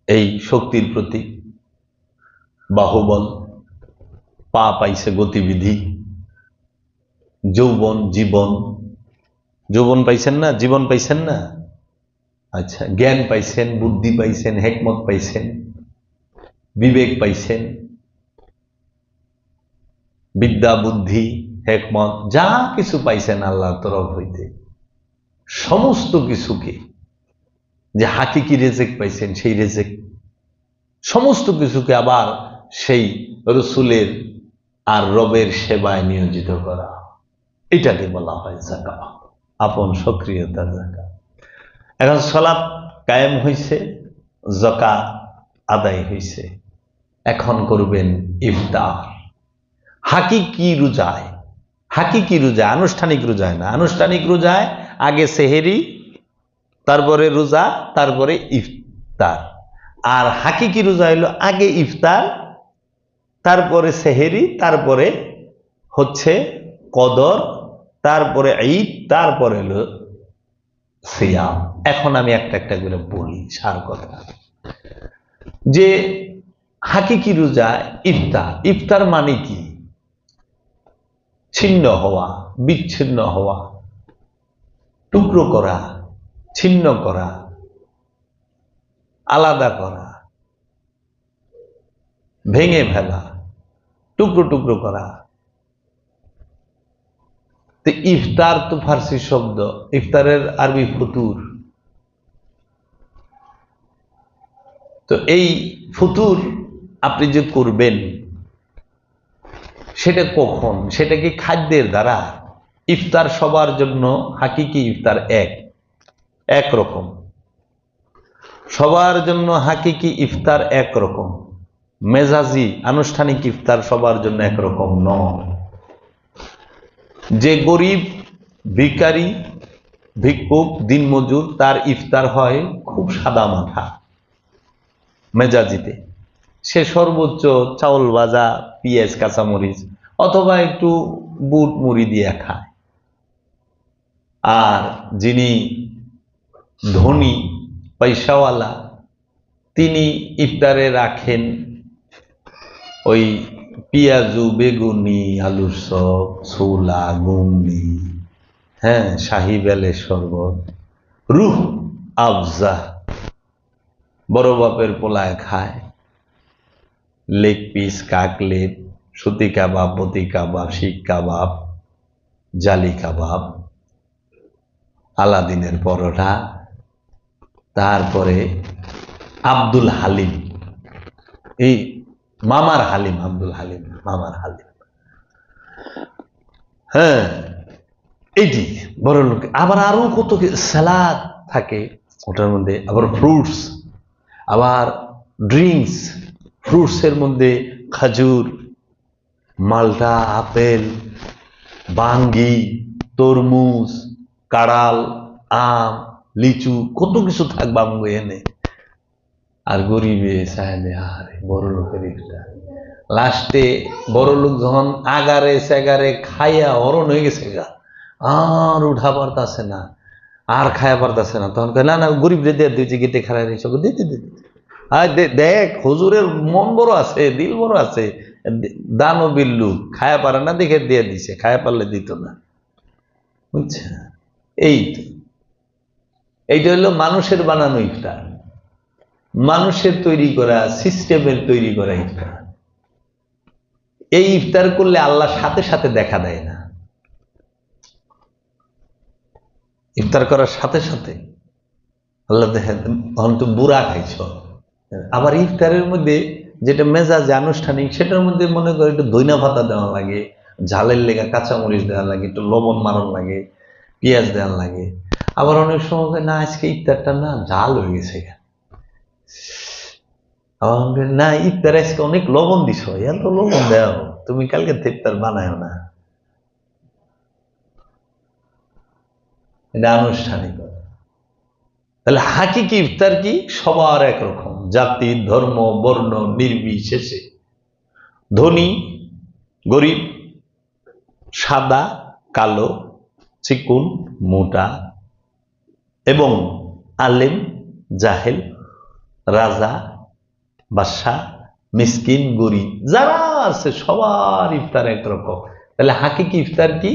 এই শক্তির প্রতীক, বাহুবল, পা পাইছে গতিবিধি, যৌবন, জীবন, যৌবন পাইছেন না, জীবন পাইছেন না? আচ্ছা, জ্ঞান পাইছেন, বুদ্ধি পাইছেন, হিকমত পাইছেন, বিবেক পাইছেন, বিদ্যা, বুদ্ধি, হিকমত যা কিছু পাইছেন আল্লাহর তরফ হইতে, সমস্ত কিছুকে, যে হাকিকি রেজেক পাইছেন সেই রেজেক, সমস্ত কিছুকে আবার সেই রসুলের আর রবের সেবায় নিয়োজিত করা, এটাকে বলা হয় যাকাত, আপন সক্রিয়তার যাকাত। এখন সালাত কায়েম হইছে, যাকাত আদায় হইছে, এখন করবেন ইফতার। হাকিকি রোজায়, হাকিকি রোজা, আনুষ্ঠানিক রোজায় না। আনুষ্ঠানিক রোজায় আগে সেহেরি, তারপরে রোজা, তারপরে ইফতার। আর হাকিকি রোজা হইল আগে ইফতার, তারপরে সেহেরি, তারপরে হচ্ছে কদর, তারপরে ঈদ, তারপরে হলো সিয়াম। এখন আমি একটা একটা করে বলি সার কথা, যে হাকিকি রোজা ইফতার। ইফতার মানে কি? ছিন্ন হওয়া, বিচ্ছিন্ন হওয়া, টুকরো করা, ছিন্ন করা, আলাদা করা, ভেঙে ফেলা, টুকরো টুকরো করা। তো ইফতার তো ফার্সি শব্দ, ইফতারের আরবি ফুতুর। তো এই ফুতুর আপনি যে করবেন সেটা কখন? সেটা কি খাদ্যের দ্বারা? ইফতার সবার জন্য হাকিকি ইফতার এক রকম, সবার জন্য হাকিকি ইফতার একরকম। মেজাজি আনুষ্ঠানিক ইফতার সবার জন্য একরকম নয়। যে গরিব, ভিখারি, ভিক্ষুক, দিনমজুর, তার ইফতার হয় খুব সাদা মাথা মেজাজিতে, সে সর্বোচ্চ চাউল ভাজা, পেঁয়াজ, কাঁচামরিচ অথবা একটু বুট মুড়ি দিয়ে খায়। আর যিনি ধনী, পয়সাওয়ালা, তিনি ইফতারে রাখেন ওই পেঁয়াজু, বেগুনি, আলুর চপ, ছোলা, ঘুগনি, হ্যাঁ, শাহি বেলের শরবত, রুহ আফজা, বড় বাপের পোলায় খায়, লেগ পিস, কাকলেট, সুতি কাবাব, বতি কাবাব, শিক কাবাব, জালি কাবাব, আলাদিনের পরোটা, তারপরে আব্দুল হালিম, এই মামার হালিম, আব্দুল হালিম মামার হালিম, হ্যাঁ, এইটি বড় লোক। আবার আরো কত সালাদ থাকে ওটার মধ্যে, আবার ফ্রুটস, আবার ড্রিঙ্কস, ফ্রুটসের মধ্যে খাজুর, মালটা, আপেল, বাঙ্গি, তরমুজ, কাঁড়াল, আম, লিচু, কত কিছু থাকবে আমগো এনে। আর গরিবে চাইলে আরে বড় লোকের ইফতার। লাস্টে বড় লোক যখন আগারে সেগারে খাইয়া অরণ হয়ে গেছে গা, আর উঠা পারতাছে না, আর খায়া পারতাছে না, তখন কয় না না গরিব রে দিয়ে দিয়েছে, গেটে খারাই রয়েছে, দিতে দিতে। আর দেখ হুজুরের মন বড় আছে, দিল বড় আছে, দানও বিল্লু খায়া পারে না দেখে দিয়ে দিছে, খায়া পারলে দিত না। বুঝছে? এই তো, এইটা হলো মানুষের বানানো ইফতার, মানুষের তৈরি করা, সিস্টেমের তৈরি করা ইফতার। এই ইফতার করলে আল্লাহ সাথে সাথে দেখা দেয় না। ইফতার করার সাথে সাথে আল্লাহ দেখেন তখন তো বুড়া খাইছ। আবার ইফতারের মধ্যে যেটা মেজাজে আনুষ্ঠানিক, সেটার মধ্যে মনে করে একটু ধইনা পাতা দেওয়া লাগে, ঝালের লেগা কাঁচামরিচ দেওয়া লাগে, একটু লবণ মারণ লাগে, পেঁয়াজ দেওয়া লাগে। আবার অনেক সময় না আজকে ইফতারটা না ঝাল হয়ে গেছে, না ইফতার আজকে অনেক লবণ দিছ, এত লবণ দেও, তুমি কালকে ইফতার বানায় না। এটা আনুষ্ঠানিক। তাহলে হাকিকি ইফতার কি? সবার একরকম, জাতি ধর্ম বর্ণ নির্বিশেষে, ধনী গরিব, সাদা কালো, চিকুন মোটা, এবং আলেম জাহেল, রাজা বাদশা, মিসকিন গরিব, যারা আছে সবার ইফতার একরকম। তাহলে হাকিকি ইফতার কি?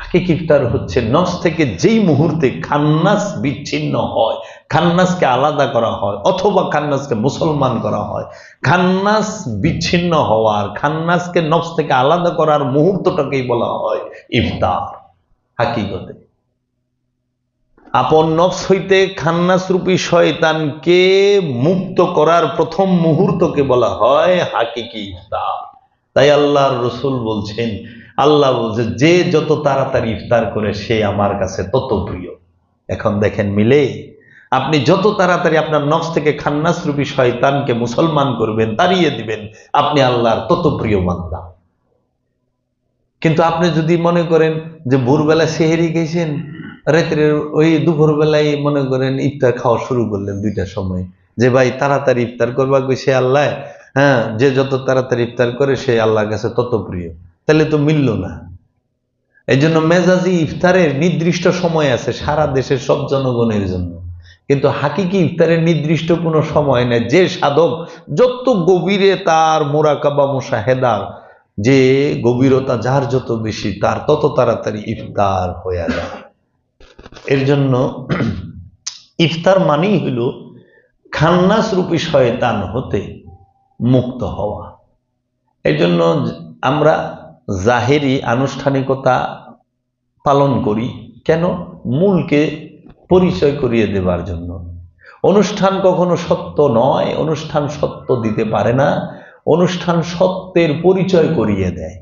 হাকিকি ইফতার হচ্ছে নফস থেকে যেই মুহূর্তে খান্নাস বিচ্ছিন্ন হয়, খান্নাসকে আলাদা করা হয়, অথবা খান্নাসকে মুসলমান করা হয়, খান্নাস বিচ্ছিন্ন হওয়ার, খান্নাসকে নফস থেকে আলাদা করার মুহূর্তটাকেই বলা হয় ইফতার। হাকিকতে আপন নফস হইতে খান্নাস রূপী শয়তানকে মুক্ত করার প্রথম মুহূর্তকে বলা হয় হাকিকি ইফতার। তাই আল্লাহর রসুল বলছেন, আল্লাহ বলছে যে যত তাড়াতাড়ি ইফতার করে সে আমার কাছে তত প্রিয়। এখন দেখেন মিলে, আপনি যত তাড়াতাড়ি আপনার নফস থেকে খান্নাস রূপী শয়তানকে মুসলমান করবেন, তাড়িয়ে দিবেন, আপনি আল্লাহর তত প্রিয় বান্দা। কিন্তু আপনি যদি মনে করেন যে ভোরবেলা সেহেরি খেয়েছেন, রাত্রে ওই দুপুর বেলায় মনে করেন ইফতার খাওয়া শুরু করলেন 2টার সময়, যে ভাই তাড়াতাড়ি ইফতার করবা সে আল্লাহ, হ্যাঁ, যে যত তাড়াতাড়ি ইফতার করে সে আল্লাহর কাছে তত প্রিয়, তাহলে তো মিলল না। এই জন্য মেজাজি ইফতারের নির্দিষ্ট সময় আছে সারা দেশের সব জনগণের জন্য, কিন্তু হাকিকি ইফতারের নির্দিষ্ট কোনো সময় নেই। যে সাধক যত গভীরে তার মুরাকাবা মুশাহেদা, যে গভীরতা যার যত বেশি, তার তত তাড়াতাড়ি ইফতার হয়ে যায়। এর জন্য ইফতার মানেই হইল খান্নাস রূপী শয়তান হতে মুক্ত হওয়া। এই জন্য আমরা জাহেরি আনুষ্ঠানিকতা পালন করি কেন? মূলকে পরিচয় করিয়ে দেবার জন্য। অনুষ্ঠান কখনো সত্য নয়, অনুষ্ঠান সত্য দিতে পারে না, অনুষ্ঠান সত্যের পরিচয় করিয়ে দেয়।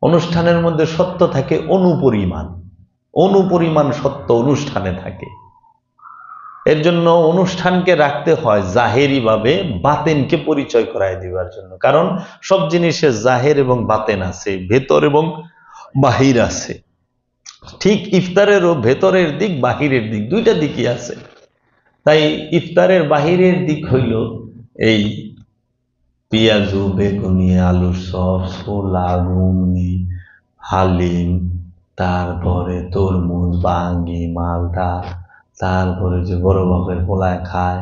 অনুষ্ঠানের মধ্যে সত্য থাকে অনুপরিমাণ, অনুপরিমাণ সত্য অনুষ্ঠানে থাকে। এর জন্য অনুষ্ঠানকে রাখতে হয় জাহেরি ভাবে, বাতেনকে পরিচয় করায় দিবার জন্য। কারণ সব জিনিসে জাহের এবং বাতেন আছে, ভেতর এবং বাহির আছে। ঠিক ইফতারেরও ভেতরের দিক বাহিরের দিক, দুইটা দিকই আছে। তাই ইফতারের বাহিরের দিক হইল এই পেঁয়াজু, বেগুনি, আলুর চপ, ছোলা, ঘুগনি, হালিম, তারপরে তরমুজ, বাঙ্গি, মালটা, তারপরে যে বড় বাপের পোলায় খায়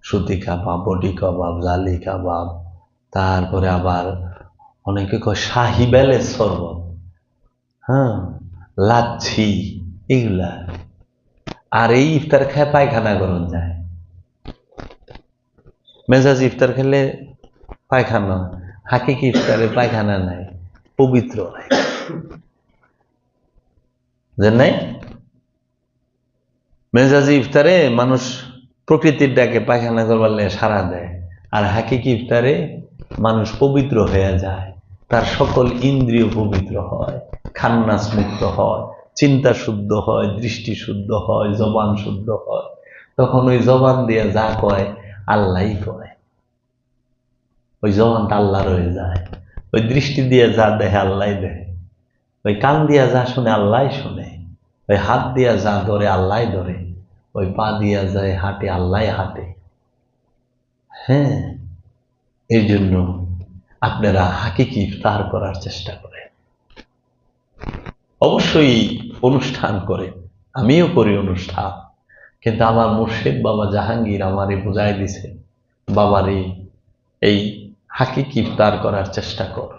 সুতি কাবাব, বটি কাবাব, জালি কাবাব, তারপরে আবার অনেকে কয় শাহি বেলের শরবত, হ্যাঁ, লাচ্ছি, এগুলা। আর এই ইফতার খায় পায়খানা করন যায়। মেজাজ ইফতার খেলে পায়খানা, হাকিকি ইফতারে পায়খানা নাই, পবিত্র নাই, যে নাই। মেজাজি ইফতারে মানুষ প্রকৃতির ডাকে পায়খানা করবার সাড়া দেয়, আর হাকিকি ইফতারে মানুষ পবিত্র হয়ে যায়, তার সকল ইন্দ্রিয় পবিত্র হয়, খান্নাস মুক্ত হয়, চিন্তা শুদ্ধ হয়, দৃষ্টি শুদ্ধ হয়, জবান শুদ্ধ হয়, তখন ওই জবান দিয়ে যা কয় আল্লাহই কয়, ওই জবানটা আল্লাহর হয়ে যায়। ওই দৃষ্টি দিয়ে যা দেখে আল্লাহ দেখে, ওই কান দিয়া যা শুনে আল্লাহ শুনে, ওই হাত দিয়া যা ধরে আল্লাহ ধরে, ওই পা দিয়া যায় হাঁটে আল্লাহ হাঁটে। হ্যাঁ, এই জন্য আপনারা হাকিকি ইফতার করার চেষ্টা করেন। অবশ্যই অনুষ্ঠান করেন, আমিও করি অনুষ্ঠান, কিন্তু আমার মুর্শিদ বাবা জাহাঙ্গীর আমারে বুঝাই দিছে, বাবারে এই হাকিকি ইফতার করার চেষ্টা কর,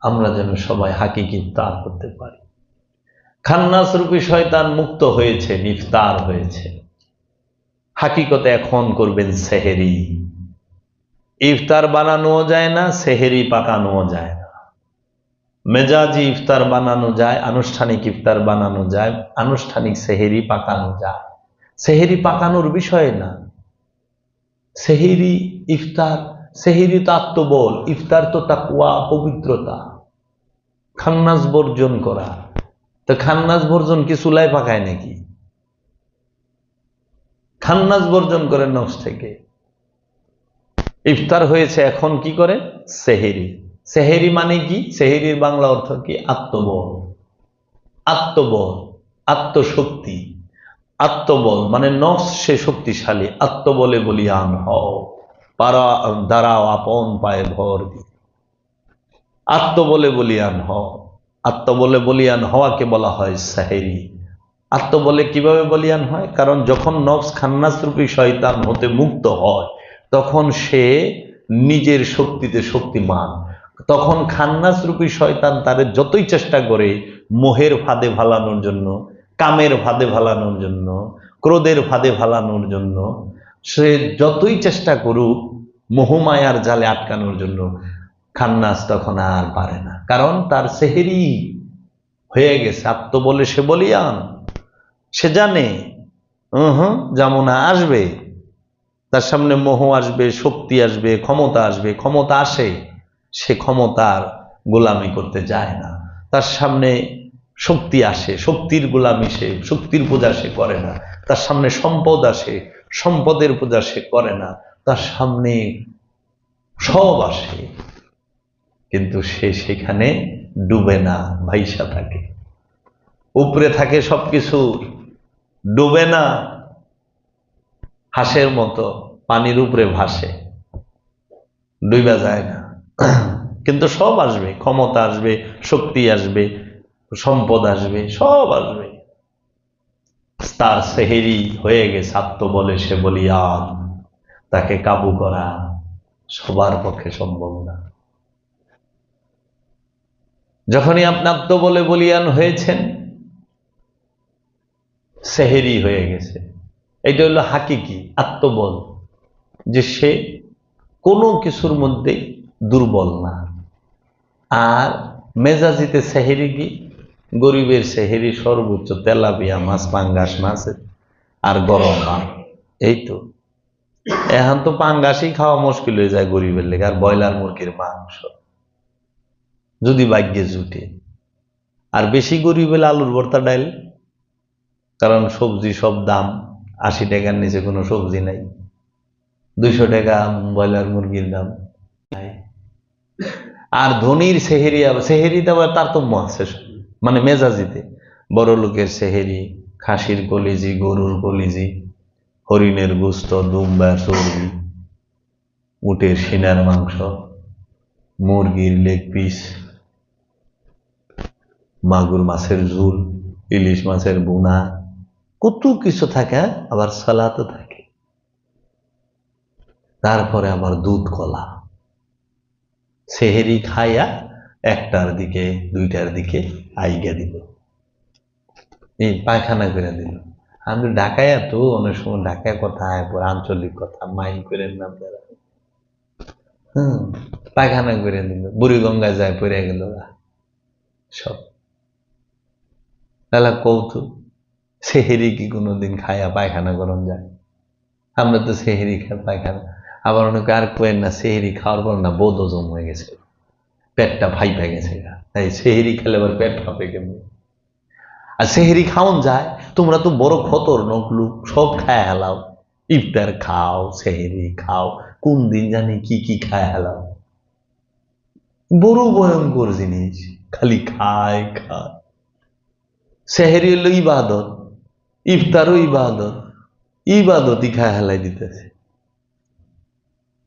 আমরা যেন সবাই হাকিকি ইফতার করতে পারি। খান্নাস রূপী শয়তান মুক্ত হয়েছে, ইফতার হয়েছে। হাকিকতে এখন করবেন সেহেরি। ইফতার বানানোও যায় না, সেহেরি পাকানোও যায় না। মেজাজি ইফতার বানানো যায়, আনুষ্ঠানিক ইফতার বানানো যায়, আনুষ্ঠানিক সেহেরি পাকানো যায়। সেহেরি পাকানোর বিষয় না, সেহেরি ইফতার, সেহেরি তো আত্মবল, ইফতার তো তাকওয়া, পবিত্রতা, খান্নাস বর্জন করা। তো খান্নাস বর্জন কি চুলায় পাকায় নাকি? খান্নাস বর্জন করেন নফস থেকে। ইফতার হয়েছে, এখন কি করে? সেহেরি। সেহেরি মানে কি? সেহেরির বাংলা অর্থ কি? আত্মবল। আত্মবল, আত্মশক্তি। আত্মবল মানে নফস সে শক্তিশালী, আত্মবলে বলিয়ান হও, পারা দাঁড়াও আপন পায়ে ভর দি। আত্মবলে বলিয়ান হও। আত্মবলে বলিয়ান হওয়াকে বলা হয় সেহেরি। আত্মবলে কিভাবে বলিয়ান হয়? কারণ যখন নফস খান্নাস রূপী শয়তান হতে মুক্ত হয়, তখন সে নিজের শক্তিতে শক্তিমান। তখন খান্নাস রূপী শয়তান তারে যতই চেষ্টা করে মোহের ফাঁদে ভালানোর জন্য, কামের ফাঁদে ভালানোর জন্য, ক্রোধের ফাঁদে ভালানোর জন্য, সে যতই চেষ্টা করুক মোহমায়ার জালে আটকানোর জন্য, খান্নাস তখন আর পারে না, কারণ তার সেহেরি হয়ে গেছে। আত্মবলে সে বলিয়ান, সে জানে যেমন আসবে, তার সামনে মোহ আসবে, শক্তি আসবে, ক্ষমতা আসবে, ক্ষমতা আসে, সে ক্ষমতার গোলামি করতে যায় না। তার সামনে শক্তি আসে, শক্তির গোলামি সে, শক্তির পূজা সে করে না। তার সামনে সম্পদ আসে, সম্পদের পূজা সে করে না। তার সামনে সব আসে, কিন্তু সে সেখানে ডুবে না, ভাইসা থাকে, উপরে থাকে সবকিছু, ডুবে না। হাঁসের মতো পানির উপরে ভাসে, ডুবা যায় না। কিন্তু সব আসবে, ক্ষমতা আসবে, শক্তি আসবে, সম্পদ আসবে, সব আসবে। তার সেহেরি হয়ে গেছে, আত্মবলে সে বলিয়ান। তাকে কাবু করা সবার পক্ষে সম্ভব না। যখনই আপনি আত্মবলে বলিয়ান হয়েছেন, সেহেরি হয়ে গেছে, এটা হলো হাকিকি আত্মবল, যে সে কোনো কিছুর মধ্যে দুর্বল না। আর মেজাজিতে সেহেরি কি? গরিবের সেহেরি সর্বোচ্চ তেলাপিয়া মাছ, পাঙ্গাস মাছ আর গরম ভাত, এই তো। এখন তো পাঙ্গাসই খাওয়া মুশকিল হয়ে যায় গরিবের লেগে, আর ব্রয়লার মুরগির মাংস যদি ভাগ্যে জুটে। আর বেশি গরিব হলে আলুর ভর্তা ডাইল, কারণ সবজি সব দাম, 80 টাকার নিচে কোনো সবজি নাই, 200 টাকা ব্রয়লার মুরগির দাম। আর ধনির সেহেরি, সেহেরিতে আবার তারতম্য আছে, মানে মেজাজিতে। বড় লোকের সেহেরি খাসির কলিজি, গরুর কলিজি, হরিণের গোস্ত, দুম্বার চর্বি, উটের সিনার মাংস, মুরগির লেগ পিস, মাগুর মাছের ঝুল, ইলিশ মাছের বোনা, কত কিছু থাকে। আবার সালাতও থাকে, তারপরে আবার দুধ কলা। সেহেরি খাইয়া 1টার দিকে 2টার দিকে আইগা দিল, এই পায়খানা করে দিল। আমি ঢাকায়, তো অনেক সময় ঢাকায় কথা, আঞ্চলিক কথা মাইল করে নাম দ্বারা পায়খানা করে দিল, বুড়িগঙ্গায় যায় পড়ে গেল সব। তাহলে কৌতুক, সেহেরি কি কোনোদিন খায়া পায়খানা গরম যায়? আমরা তো সেহেরি খাই পায়খানা। আবার অনেকে আর কেন না, সেহেরি খাওয়ার পর না বোধ হজম হয়ে গেছে, পেটটা ফাইপা গেছে, তাই সেহেরি খেলে আবার পেট ফাঁপে কেমনি। আর সেহেরি খাওন যায়, তোমরা তো বড় খতরনাক লোক, সব খায় হেলাও, ইফতার খাও, সেহেরি খাও, কোন দিন জানি কি কি খায় হেলাও। বড় ভয়ঙ্কর জিনিস, খালি খায় খায়। সেহেরি হলো ইবাদত, ইফতারও ইবাদত, ইবাদতই খায় হেলাই দিতেছে।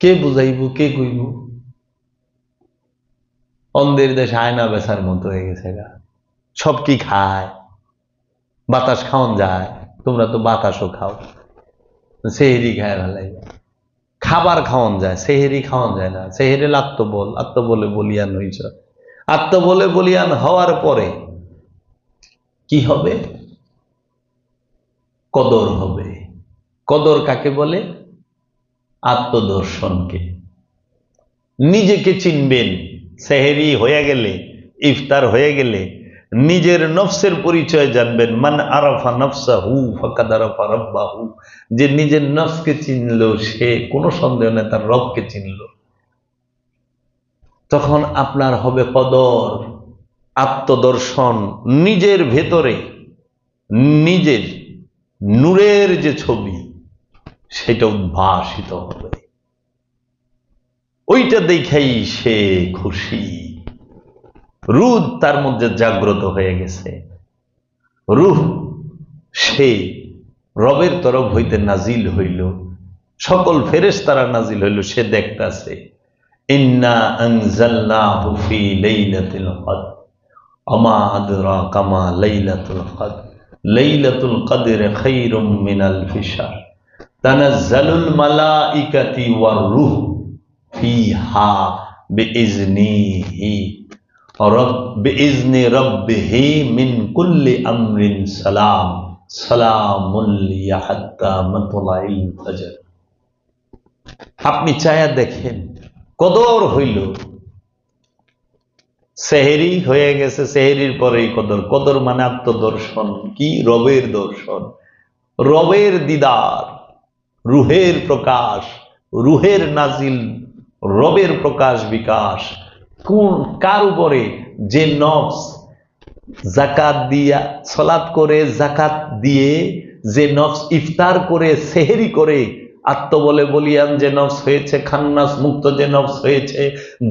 কে বুঝাইব, কে কইব? অন্ধের দেশ আয়না বেচার মতো হয়ে গেছে গা। সব কি খায়? বাতাস খাওয়ান যায়, তোমরা তো বাতাসও খাও। সেহেরি খায় ভালাই, খাবার খাওয়ান যায়, সেহেরি খাওয়ান যায় না। সেহেরি আত্মবল, আত্মবলে বলিয়ান হইছ। আত্মবলে বলিয়ান হওয়ার পরে কি হবে? কদর হবে। কদর কাকে বলে? আত্মদর্শনকে। নিজেকে চিনবেন। সেহেরি হয়ে গেলে, ইফতার হয়ে গেলে নিজের নফসের পরিচয় জানবেন। মান আরাফা নফসাহু ফাকাদ আরাফা রাব্বাহু। যে নিজের নফসকে চিনল, সে কোনো সন্দেহ নেই তার রবকে চিনল। তখন আপনার হবে কদর, আত্মদর্শন। নিজের ভেতরে নিজের নূরের যে ছবি, সেটা উদ্ভাসিত হবে। ওইটা দেখাই সে খুশি। রূহ তার মধ্যে জাগ্রত হয়ে গেছে। রূহ সে রবের তরফ হইতে নাজিল হইল, সকল ফেরেশতারা নাজিল হইল, সে দেখতাছে। ইন্না আনজালনাহু ফি লাইলাতিল কদর ওমা আদরাকা মা লাইলাতুল কদর লাইলাতুল কদর খায়রুম মিন আলফি শাহর তানাজ্জালুল মালাইকাতু ওয়ার রূহ ফিহা বিইজনিহি বিইজনি রাব্বিহি মিন কুল্লি আমরিন সালাম সালামুন লিয়া হাত্তা মাতলাইল ফজর। আপনি চায়া দেখেন, কদর হইল, সেহেরি হয়ে গেছে, সেহেরির পরেই কদর। কদর মানে আত্মদর্শন। কি? রবের দর্শন, রবের দিদার, রুহের প্রকাশ, রুহের নাজিল, রবের প্রকাশ বিকাশ। কোন কার উপরে? যে নফস জাকাত দিয়া সালাত করে, জাকাত দিয়ে যে নফস ইফতার করে, সেহেরি করে, আত্মবলে বলিয়ান যে নফস হয়েছে, খান্নাস মুক্ত যে নফস হয়েছে,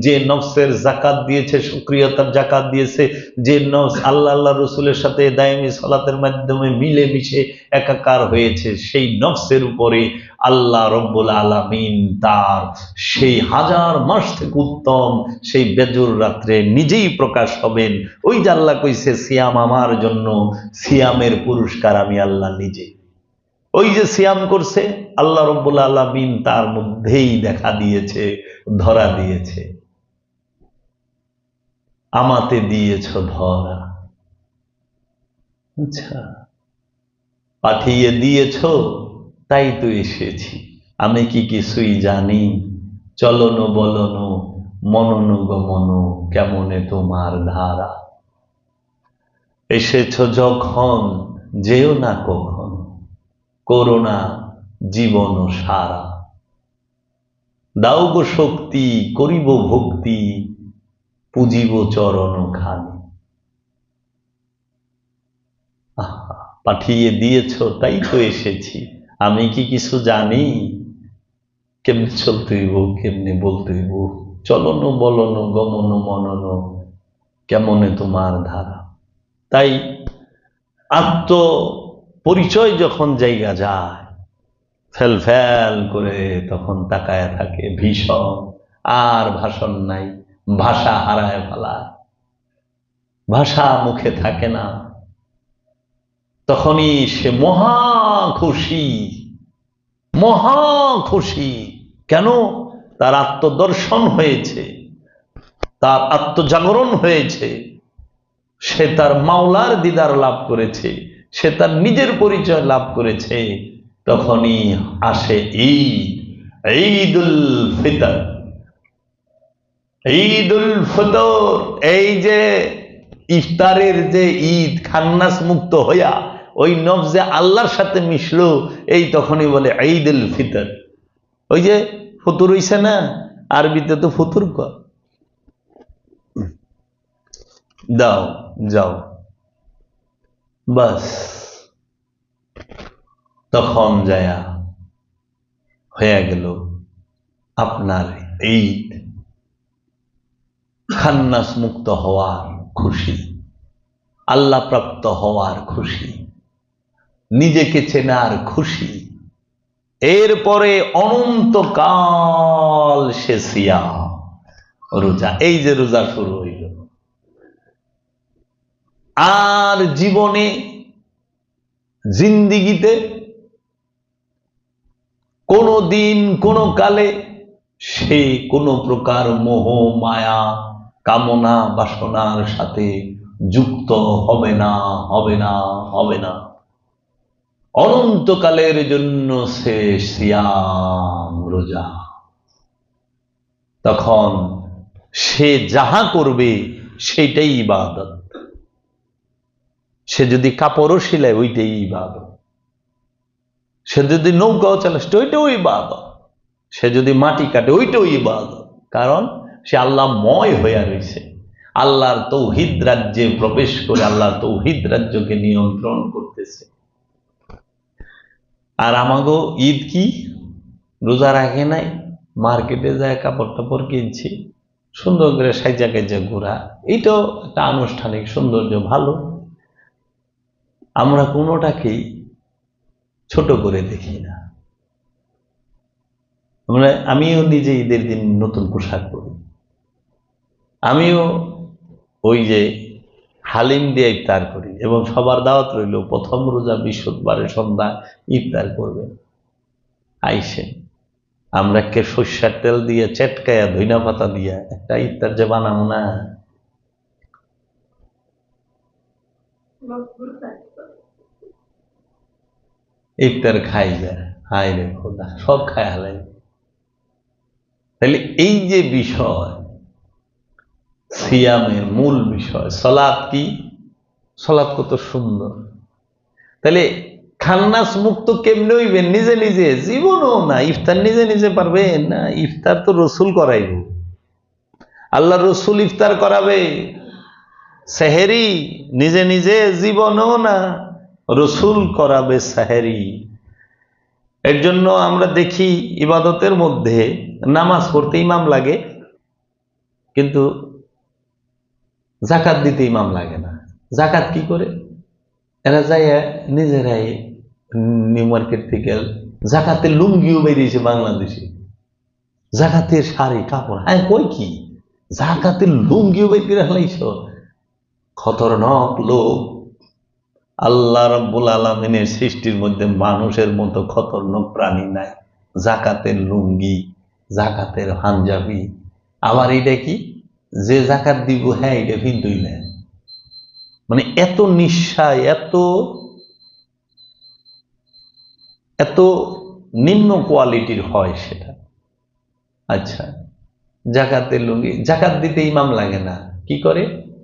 যে নফসের জাকাত দিয়েছে, সক্রিয়তার জাকাত দিয়েছে, যে নফস আল্লাহ আল্লাহ রসুলের সাথে দায়মি সালাতের মাধ্যমে মিলে মিশে একাকার হয়েছে, সেই নফসের উপরে আল্লাহ রব্বুল আলামিন তার সেই হাজার মাস থেকে উত্তম সেই বেজুর রাত্রে নিজেই প্রকাশ হবেন। ওই যে আল্লাহ কইছে, সিয়াম আমার জন্য, সিয়ামের পুরস্কার আমি আল্লাহ নিজে। ওই যে সিয়াম করছে, আল্লাহ রব্বুল আলামিন তার মধ্যেই দেখা দিয়েছে, ধরা দিয়েছে। আমাতে দিয়েছ ধরা, আচ্ছা, পাঠিয়ে দিয়েছ, তাই তো এসেছি। আমি কি কিছুই জানি? চলন বলন মনন গমন কেমনে তোমার ধারা। এসেছ যখন যেও না কখন, করোনা জীবন সারা। দাও গো শক্তি করিব ভক্তি, পুজিব চরণ খানি। পাঠিয়ে দিয়েছ তাই তো এসেছি। আমি কি কিছু জানি? কেমনে চলতে হইব, কেমনে বলতে হইব, চলন বলন গমন মনন কেমনে তোমার ধারা। তাই আত্ম পরিচয় যখন জায়গা যায়, ফেল ফেল করে তখন তাকায় থাকে, ভীষণ আর ভাষণ নাই, ভাষা হারায় ফেলায়, ভাষা মুখে থাকে না। তখনই সে মহা খুশি, মহা খুশি। কেন? তার আত্মদর্শন হয়েছে, তার আত্মজাগরণ হয়েছে, সে তার মাওলার দিদার লাভ করেছে, সে তার নিজের পরিচয় লাভ করেছে। তখনই আসে ঈদ, ঈদুল ফিতর। ঈদুল ফিতর, এই যে ইফতারের যে ঈদ, খান্নাস মুক্ত হইয়া ওই নফস যে আল্লাহর সাথে মিশলো, এই তখনই বলে ঈদুল ফিতর। ওই যে ফতুর হইছে না, আরবিতে তো ফতুর কর, দাও যাও। বাস তখন যায়া হয়ে গেল আপনার ঈদ, খান্নাস মুক্ত হওয়ার খুশি, আল্লাহ প্রাপ্ত হওয়ার খুশি, নিজেকে চেনার খুশি। এরপরে অনন্তকাল সে সিয়াম, রোজা। এই যে রোজা শুরু হইল, আর জীবনে জিন্দিগিতে কোনো দিন কোনো কালে সে কোনো প্রকার মোহ মায়া কামনা বাসনার সাথে যুক্ত হবে না, হবে না, হবে না। অনন্তকালের জন্য সে সিয়াম, রোজা। তখন সে যাহা করবে সেটাই ইবাদত। সে যদি কাপড়ও সিলায় ওইটাই ইবাদত, সে যদি নৌকাও চালায় ওইটাও ইবাদত, সে যদি মাটি কাটে ওইটাও ইবাদত। কারণ সে আল্লাহময় হইয়া রয়েছে, আল্লাহর তৌহিদ রাজ্যে প্রবেশ করে আল্লাহর তৌহিদ রাজ্যকে নিয়ন্ত্রণ করতেছে। আর আমাগো ঈদ কি, রোজা রাখে নাই, মার্কেটে যায় কাপড় টাপড় কিনছি, সুন্দর করে সাইজা কাইজা ঘোরা, এইটাও একটা আনুষ্ঠানিক সৌন্দর্য, ভালো। আমরা কোনোটাকেই ছোট করে দেখি না। আমিও নিজে ঈদের দিন নতুন পোশাক পরি, আমিও ওই যে হালিম দিয়ে ইফতার করি, এবং সবার দাওয়াত রইল প্রথম রোজা বৃহস্পতিবারের সন্ধ্যা ইফতার করবে, আইসেন। আমরা কে সর্ষের তেল দিয়ে চেটকায়া ধইনা পাতা দিয়া একটা ইফতার যে বানাবো না, ইফতার খাই যায়, হায় রে খোদা, সব খায় হালাই। তাহলে এই যে বিষয়, সিয়ামের মূল বিষয় সালাত, কি সালাত কত সুন্দর। তাহলে খান্নাস মুক্ত কেমনে হইবেন? নিজে নিজে, জীবনও না। ইফতার নিজে নিজে পারবেন না, ইফতার তো রসুল করাইব, আল্লাহ রসুল ইফতার করাবে। সেহেরি নিজে নিজে জীবনও না, রসুল করাবে সেহেরি। এর জন্য আমরা দেখি ইবাদতের মধ্যে নামাজ পড়তে ইমাম লাগে, কিন্তু জাকাত দিতে ইমাম লাগে না। জাকাত কি করে? এরা যায় নিজেরাই নিউ মার্কেট থেকে জাকাতের লুঙ্গিও বেরিয়েছে বাংলাদেশে, জাকাতের শাড়ি কাপড়। হ্যাঁ, কই কি জাকাতের লুঙ্গিও বের করে ফেলাইছ? খতরনাক লোক। আল্লাহ রাব্বুল আলামিনের সৃষ্টির মধ্যে মানুষের মতো খতরনাক প্রাণী নাই। জাকাতের লুঙ্গি, জাকাতের পাঞ্জাবি, আবার এটা কি যে জাকাত দিব, হ্যাঁ এটা কিন্তু নেয়। মানে এত নিঃসায়, এত এত নিম্ন কোয়ালিটির হয় সেটা। আচ্ছা, জাকাতের লুঙ্গি, জাকাত দিতে ইমাম লাগে না, কি করে?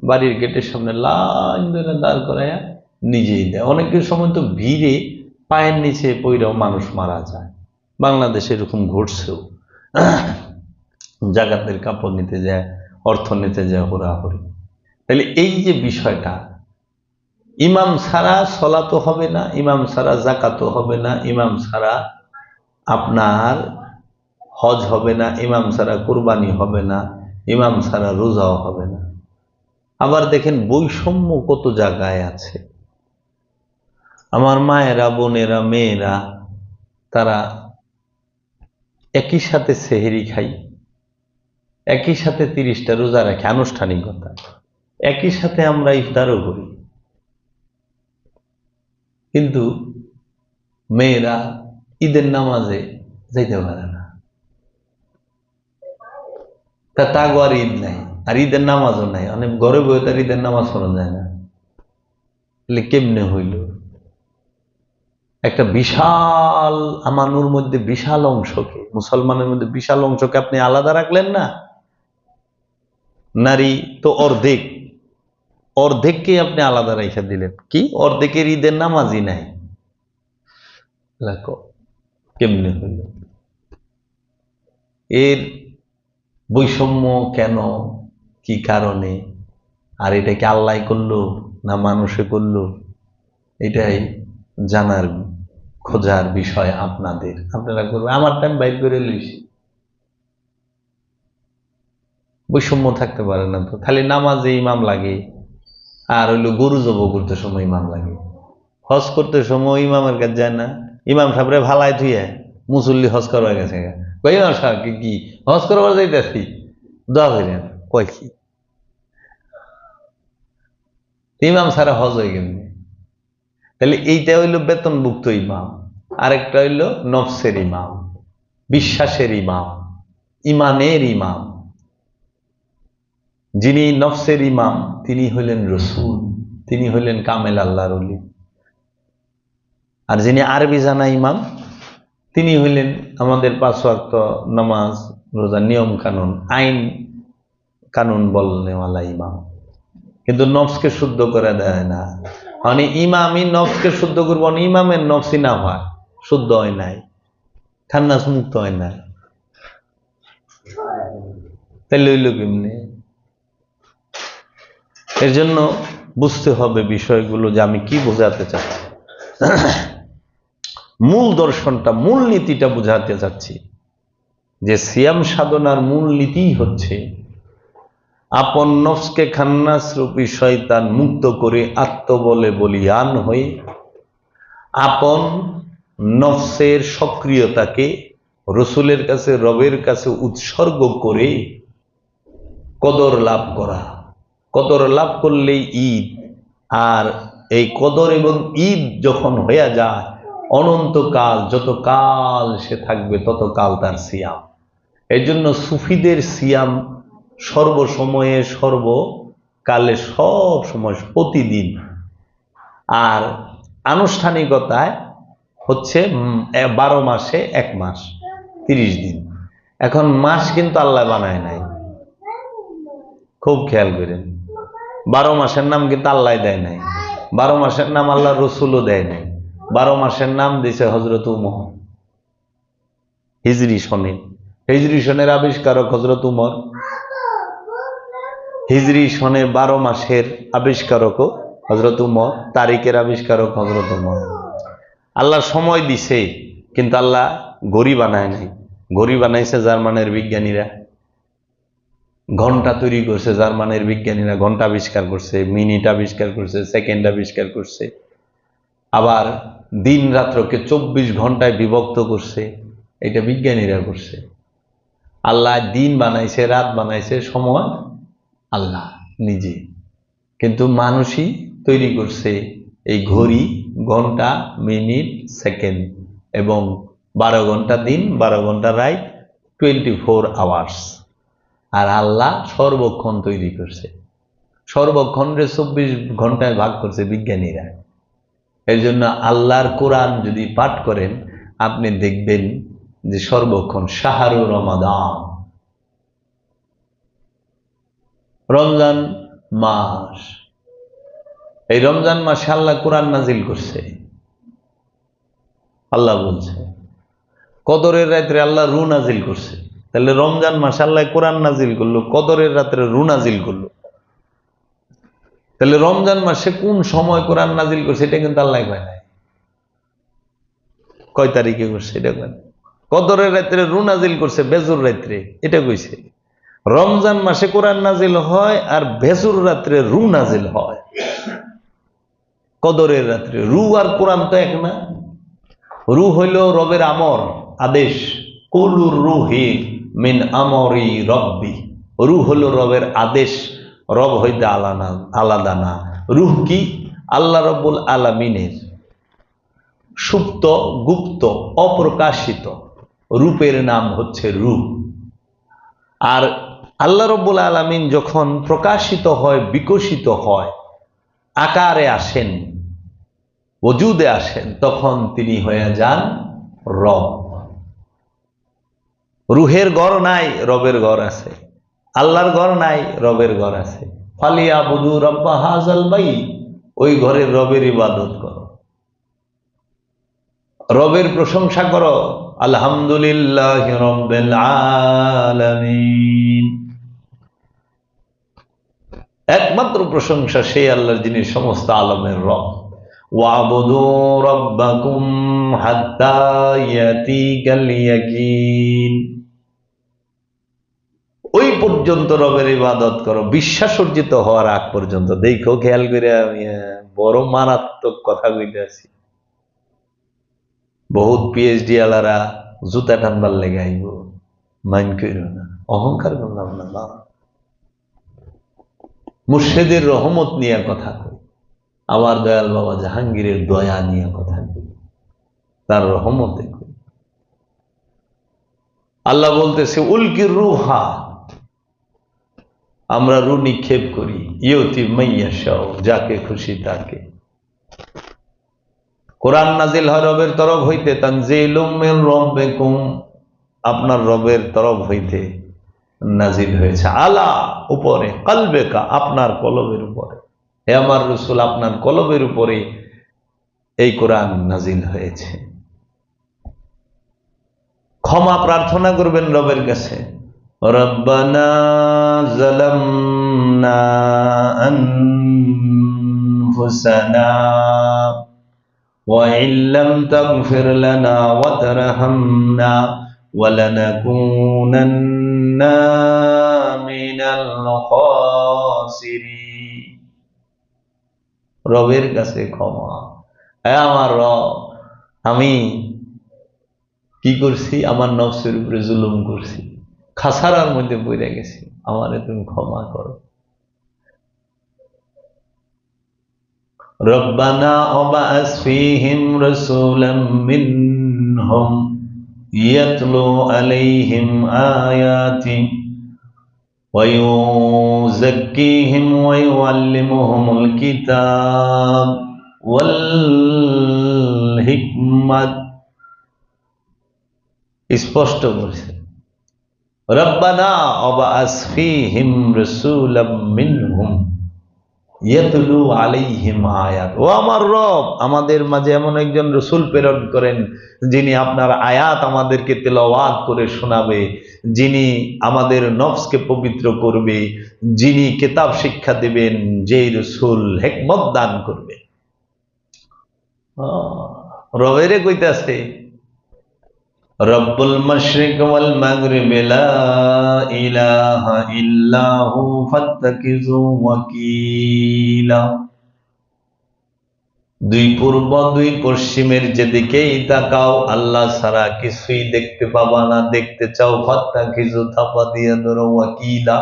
বাড়ির গেটের সামনে লাইন ধরে দাঁড় করাইয়া নিজেই দেয়। অনেকের সময় তো ভিড়ে পায়ের নিচে পইরাও মানুষ মারা যায়, বাংলাদেশে এরকম ঘটছেও। জাকাতের কাপড় নিতে যায়, অর্থ নিতে যায় হোরাহরি। তাহলে এই যে বিষয়টা, ইমাম ছাড়া সলাতো হবে না, ইমাম ছাড়া জাকাতও হবে না, ইমাম ছাড়া আপনার হজ হবে না, ইমাম ছাড়া কুরবানি হবে না, ইমাম ছাড়া রোজাও হবে না। আবার দেখেন বৈষম্য কত জায়গায় আছে। আমার মায়েরা, বোনেরা, মেয়েরা, তারা একই সাথে সেহেরি খাই, একই সাথে 30টা রোজা রাখে, আনুষ্ঠানিকতা। একই সাথে আমরা ইফতারও করি, কিন্তু মেয়েরা ঈদের নামাজে যাইতে পারে না। তাগো আর ঈদ নাই, আর ঈদের নামাজও নাই, অনেক ঘরে বয়ে তার ঈদের নামাজ পড়া যায় না। কেমনে হইল? একটা বিশাল আমানুর মধ্যে বিশাল অংশকে, মুসলমানের মধ্যে বিশাল অংশকে আপনি আলাদা রাখলেন না। নারী তো অর্ধেক, অর্ধেককে আপনি আলাদা রেখে দিলেন। কি অর্ধেকের ঈদের নামাজই নাই? কেমনে হইল? এর বৈষম্য কেন, কি কারণে? আর এটা কি আল্লাহ করলো না মানুষে করলো? এটাই জানার খোঁজার বিষয় আপনাদের। আপনারা করবেন, আমার টাইম বাইর করে লইছি। বৈষম্য থাকতে পারে না তো, খালি নামাজে ইমাম লাগে, আর হইলো গরু জব করতে সময় ইমাম লাগে, হজ করতে সময় ইমামের কাছে যায় না, ইমাম সাহেবরে ভালাই থুয়ে মুসল্লি হজ করবার গেছে, ইমাম সাহেব কি হজ করবার যাইতেছি, দোয়া করেন, কয় কি ইমাম সারা হজ হয়ে গেল। তাহলে এইটা হইল বেতনভুক্ত ইমাম, আরেকটা হইল নফসের ইমাম, বিশ্বাসের ইমাম, ইমানের ইমাম। যিনি নফসের ইমাম তিনি হইলেন রসুল, তিনি হইলেন কামেল আল্লাহর ওলি। আর যিনি আরবি জানা ইমাম তিনি হইলেন আমাদের 5 ওয়াক্ত নামাজ রোজা নিয়ম কানুন আইন কানুন বলনেওয়ালা ইমাম। কিন্তু নফসকে শুদ্ধ করে দেয় না, মানে ইমামই নফসকে শুদ্ধ করবো, ইমামের নফসই না হয়, শুদ্ধ হয় নাই, খান্নাস মুক্ত হয় নাই, তাহলে হইল কেমনি? এর জন্য বুঝতে হবে বিষয়গুলো, যে আমি কি বোঝাতে চাচ্ছি, মূল দর্শনটা, মূল নীতিটা বোঝাতে চাচ্ছি, যে সিয়াম সাধনার মূল নীতি হচ্ছে আপন নফসকে খান্নাস রূপী শয়তান মুক্ত করে আত্মবলে বলিয়ান হয়ে আপন নফসের সক্রিয়তাকে রসুলের কাছে, রবের কাছে উৎসর্গ করে কদর লাভ করা। কদর লাভ করলেই ঈদ, আর এই কদর এবং ঈদ যখন হয়ে যায় অনন্তকাল, যত কাল সে থাকবে তত কাল তার সিয়াম। এই জন্য সুফিদের সিয়াম সর্বসময়ে, সর্বকালে, সব সময়, প্রতিদিন। আর আনুষ্ঠানিকতায় হচ্ছে 12 মাসে 1 মাস 30 দিন। এখন মাস কিন্তু আল্লাহ বানায় নাই, খুব খেয়াল করেন। 12 মাসের নাম কিন্তু আল্লাহ দেয় নাই, 12 মাসের নাম আল্লাহ রসুলও দেয় নাই। 12 মাসের নাম দিয়েছে হজরত উমর, হিজরি সনে। হিজরি সনের আবিষ্কারক হজরত উমর, হিজরি সনে 12 মাসের আবিষ্কারকও হজরত উমর, তারিখের আবিষ্কারক হজরত উমর। আল্লাহ সময় দিছে, কিন্তু আল্লাহ ঘড়ি বানায় নাই। ঘড়ি বানাইছে জার্মানের বিজ্ঞানীরা, ঘন্টা তৈরি করছে জার্মানের বিজ্ঞানীরা, ঘন্টা আবিষ্কার করছে, মিনিট আবিষ্কার করছে, সেকেন্ড আবিষ্কার করছে। আবার দিন রাত্রকে 24 ঘন্টায় বিভক্ত করছে, এটা বিজ্ঞানীরা করছে। আল্লাহ দিন বানাইছে, রাত বানাইছে, সময় আল্লাহ নিজে, কিন্তু মানুষই তৈরি করছে এই ঘড়ি, ঘন্টা, মিনিট, সেকেন্ড, এবং 12 ঘন্টা দিন, 12 ঘন্টা রাত, 24 আওয়ার্স। আর আল্লাহ সর্বক্ষণ তৈরি করছে, সর্বক্ষণে 24 ঘন্টায় ভাগ করছে বিজ্ঞানীরা। এর জন্য আল্লাহর কোরআন যদি পাঠ করেন আপনি দেখবেন যে সর্বক্ষণ শাহরু রমাদান, রমজান মাস, এই রমজান মাসে আল্লাহ কোরআন নাজিল করছে। আল্লাহ বলছে কদরের রাত্রে আল্লাহ রু নাজিল করছে। তাহলে রমজান মাসে আল্লাহ কোরআন নাজিল করলো, কদরের রাত্রে রু নাজিল করলো। তাহলে রমজান মাসে কোন সময় কোরআন নাজিল করছে এটা কিন্তু আল্লাহ কয় নাই, কয় তারিখে করছে এটা কয় নাই। কদরের রাত্রে রু নাজিল করছে, বেজুর রাত্রে, এটা কইছে। রমজান মাসে কোরআন নাজিল হয় আর বেজুর রাত্রে রু নাজিল হয়। কদরের রাত্রে রু আর কোরআন তো এক না। রু হইল রবের আমর, আদেশ, কুলুর রুহি মিন আমরি রব্বি। রু হলো রবের আদেশ, রব হইতে আলাদা না। রুহ কি? আল্লাহ রব্বুল আলামিনের সুপ্ত, গুপ্ত, অপ্রকাশিত রূপের নাম হচ্ছে রূহ। আর আল্লাহ রব্বুল আলামিন যখন প্রকাশিত হয়, বিকশিত হয়, আকারে আসেন, ওজুদে আসেন, তখন তিনি হয়ে যান রব। রুহের ঘর নাই, রবের ঘর আছে। আল্লাহর ঘর নাই, রবের ঘর আছে। ফালিয়াবুদু রাব্বা হাযাল বাইত, ওই ঘরের রবের ইবাদত করো, রবের প্রশংসা করো। আলহামদুলিল্লাহি রাব্বিল আলামিন। একমাত্র প্রশংসা সেই আল্লাহর যিনি সমস্ত আলমের রব। ওয়াবুদু রাব্বাকুম হাত্তা ইয়াতিকাল ইয়াকিন, ওই পর্যন্ত রবের ইবাদত করো বিশ্বাস অর্জিত হওয়ার আগ পর্যন্ত। দেখো খেয়াল করে, আমি বড় মারাত্মক কথা কইতেছি। বহুত পিএইচডি আলারা জুতা টানবার লেগে আইব, মাইন্ড কইর না, অহংকার করলাম না। মুর্শিদের রহমত নিয়ে কথা কই, আমার দয়াল বাবা জাহাঙ্গীরের দয়া নিয়ে কথা কই, তার রহমতে কই। আল্লাহ বলতেছে উলকির রুহা, আমরা রু নিক্ষেপ করি, ইয়তি মাইয়াশাও, যাকে খুশি তাকে। কোরআন নাজিল হয় রবের তরফ হইতে, তানজিলুম মির রাব্বিকুম, আপনার রবের তরফ হইতে নাজিল হয়েছে, আলা উপরে, কলবেকা আপনার কলবের উপরে। হে আমার রাসূল, আপনার কলবের উপরে এই কোরআন নাজিল হয়েছে। ক্ষমা প্রার্থনা করবেন রবের কাছে, রব্বানা যালামনা আনফুসানা ওয়া ইল্লাম তাগফির লানা ওয়া তারহামনা ওয়া লানাকুনান্না মিনাল খাসিরিন। রবের কাছে ক্ষমা, হে আমার রব, আমি কি করছি? আমার নফসের উপরে জুলুম করছি, খাসারার মধ্যে পড়ে গেছি, আমারে তুমি ক্ষমা করো। রব্বানা ওয়াবা'আস ফীহিম রাসূলাম মিনহুম ইয়াতলু আলাইহিম আয়াতি ওয়া ইউযাক্কিহিম ওয়া ইউআল্লিমুহুমুল কিতাব ওয়াল হিকমাত। স্পষ্ট বলছে, রব্বানা ওয়াবা'আস ফীহিম রাসূলাম মিনহুম ইয়াতলু আলাইহিম আয়াত। ও আমার রব, আমাদের মাঝে এমন একজন রাসূল প্রেরণ করেন যিনি আপনার আয়াত আমাদেরকে তেলাওয়াত করে শোনাবে, যিনি আমাদের নফসকে পবিত্র করবে, যিনি কিতাব শিক্ষা দিবেন, যেই রাসূল হিকমত দান করবে। রবেরে কইতাছে, রব্বুল মাশরিক ওয়াল মাগরিব লা ইলাহা ইল্লা হু ফাত্তাকিযু ওয়াকিলা। দুই পূর্ব দুই পশ্চিমের যেদিকেই তাকাও আল্লাহ ছাড়া কিছুই দেখতে পাবা না, দেখতে চাও ফাত্তাকিযু থাপা দিয়ে ধরো, ওয়াকিলা